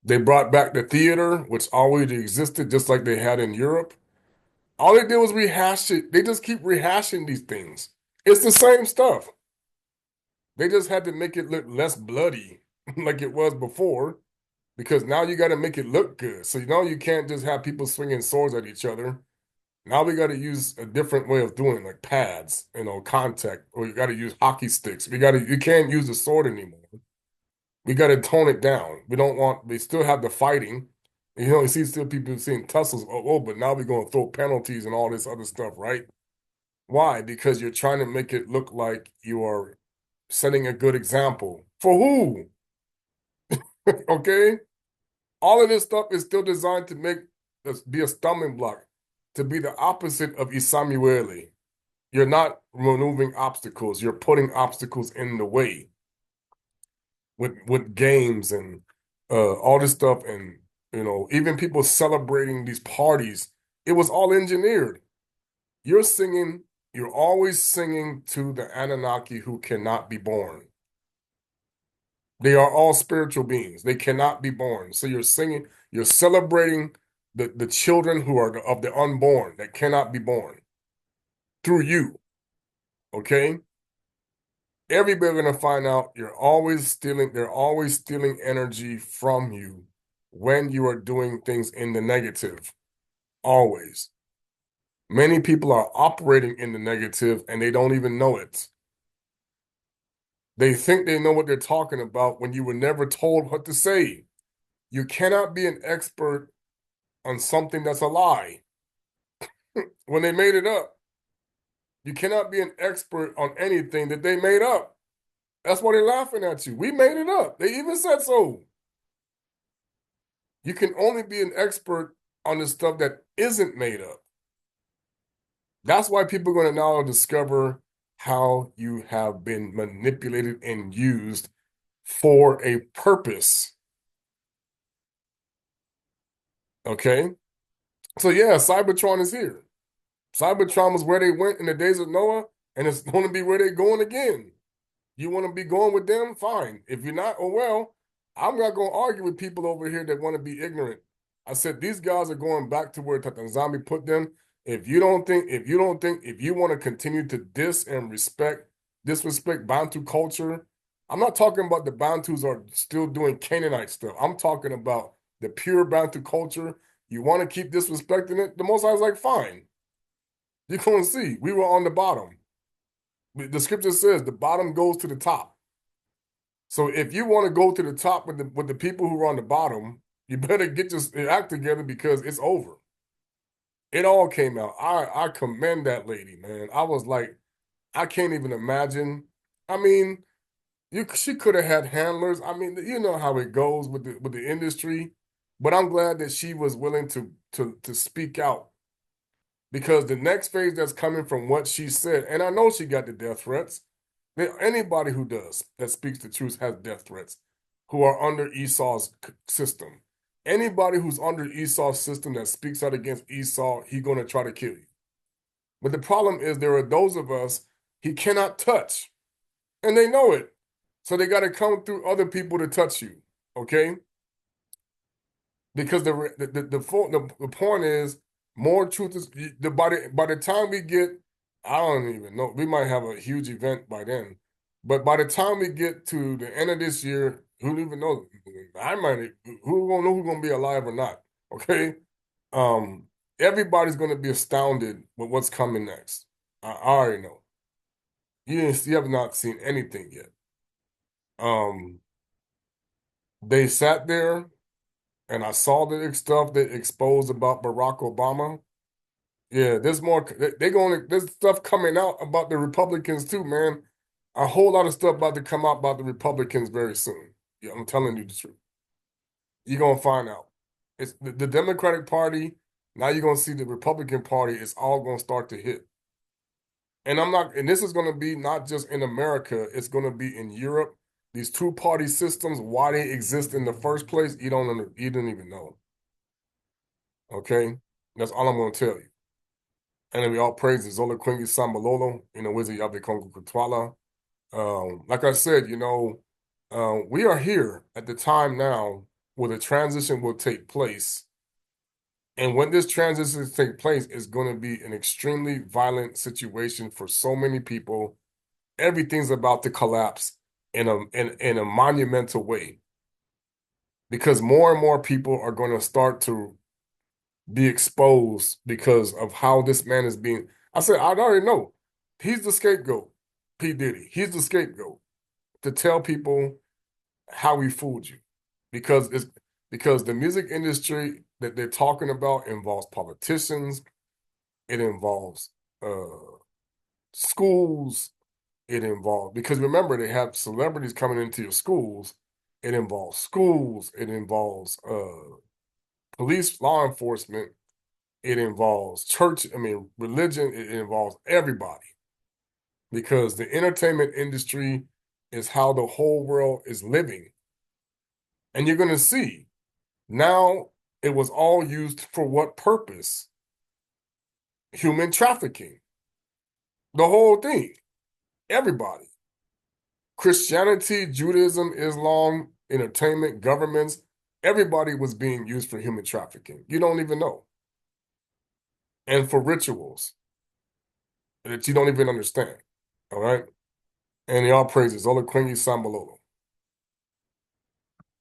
They brought back the theater, which always existed, just like they had in Europe. All they did was rehash it. They just keep rehashing these things. It's the same stuff. They just had to make it look less bloody like it was before because now you got to make it look good. So you know you can't just have people swinging swords at each other. Now we got to use a different way of doing it, like pads, contact, or you got to use hockey sticks. You can't use the sword anymore. We got to tone it down. We still have the fighting. You see still people seeing tussles. But now we're going to throw penalties and all this other stuff, right? Why? Because you're trying to make it look like you are setting a good example. For who? Okay? All of this stuff is still designed to make us be a stumbling block, to be the opposite of Isamuele. You're not removing obstacles, you're putting obstacles in the way with games and all this stuff, and even people celebrating these parties. It was all engineered. You're singing, you're always singing to the Anunnaki who cannot be born. They are all spiritual beings. They cannot be born. So you're singing, you're celebrating the children who are of the unborn that cannot be born through you. Okay? Everybody gonna find out they're always stealing energy from you when you are doing things in the negative. Always. Many people are operating in the negative and they don't even know it. They think they know what they're talking about when you were never told what to say. You cannot be an expert on something that's a lie when they made it up. You cannot be an expert on anything that they made up. That's why they're laughing at you. We made it up. They even said so. You can only be an expert on the stuff that isn't made up. That's why people are going to now discover how you have been manipulated and used for a purpose. Okay? So yeah, Cybertron is here. Cybertron was where they went in the days of Noah, and it's going to be where they're going again. You want to be going with them? Fine. If you're not, oh well, I'm not going to argue with people over here that want to be ignorant. I said these guys are going back to where Tatanzami put them. If you want to continue to disrespect Bantu culture, I'm not talking about the Bantus are still doing Canaanite stuff. I'm talking about the pure Bantu culture. You want to keep disrespecting it? The Most High was like, fine. You're going to see. We were on the bottom. The scripture says the bottom goes to the top. So if you want to go to the top with the people who are on the bottom, you better get your act together because it's over. It all came out. I commend that lady, man. I was like, I can't even imagine. I mean, she could have had handlers. I mean, you know how it goes with the industry. But I'm glad that she was willing to speak out because the next phase that's coming from what she said, and I know she got the death threats. Anybody who does that speaks the truth has death threats who are under Esau's system. Anybody who's under Esau's system that speaks out against Esau, he's going to try to kill you. But the problem is there are those of us he cannot touch, and they know it. So they got to come through other people to touch you, okay? Because the point is more truth is by the time we get, I don't even know, we might have a huge event by then, but by the time we get to the end of this year, who even knows? Who gonna know who's gonna be alive or not? Okay, um, everybody's gonna be astounded with what's coming next. I already know. You have not seen anything yet. Um, they sat there and I saw the stuff that exposed about Barack Obama. Yeah, there's more. There's stuff coming out about the Republicans too, man. A whole lot of stuff about to come out about the Republicans very soon. Yeah, I'm telling you the truth. You're gonna find out. It's the Democratic Party. Now you're gonna see the Republican Party is all gonna start to hit. And I'm not. And this is gonna be not just in America. It's gonna be in Europe. These two-party systems, why they exist in the first place, you don't even know. Okay, that's all I'm gonna tell you. And then we all praise the Zola Quingy Sambalolo, Wizard Yabe Kongo Kutwala. Like I said, we are here at the time now where the transition will take place. And when this transition takes place, it's going to be an extremely violent situation for so many people. Everything's about to collapse in a monumental way because more and more people are going to start to be exposed because of how this man is being. I said, I already know. He's the scapegoat, P. Diddy. He's the scapegoat to tell people how we fooled you. Because the music industry that they're talking about involves politicians, it involves schools, it involves because remember they have celebrities coming into your schools. It involves schools, it involves police, law enforcement, it involves church, I mean, religion, it involves everybody because the entertainment industry is how the whole world is living. And you're going to see now it was all used for what purpose? Human trafficking. The whole thing. Everybody. Christianity, Judaism, Islam, entertainment, governments, everybody was being used for human trafficking. You don't even know. And for rituals that you don't even understand. All right. And y'all praises. Ola Quingy Sambalolo.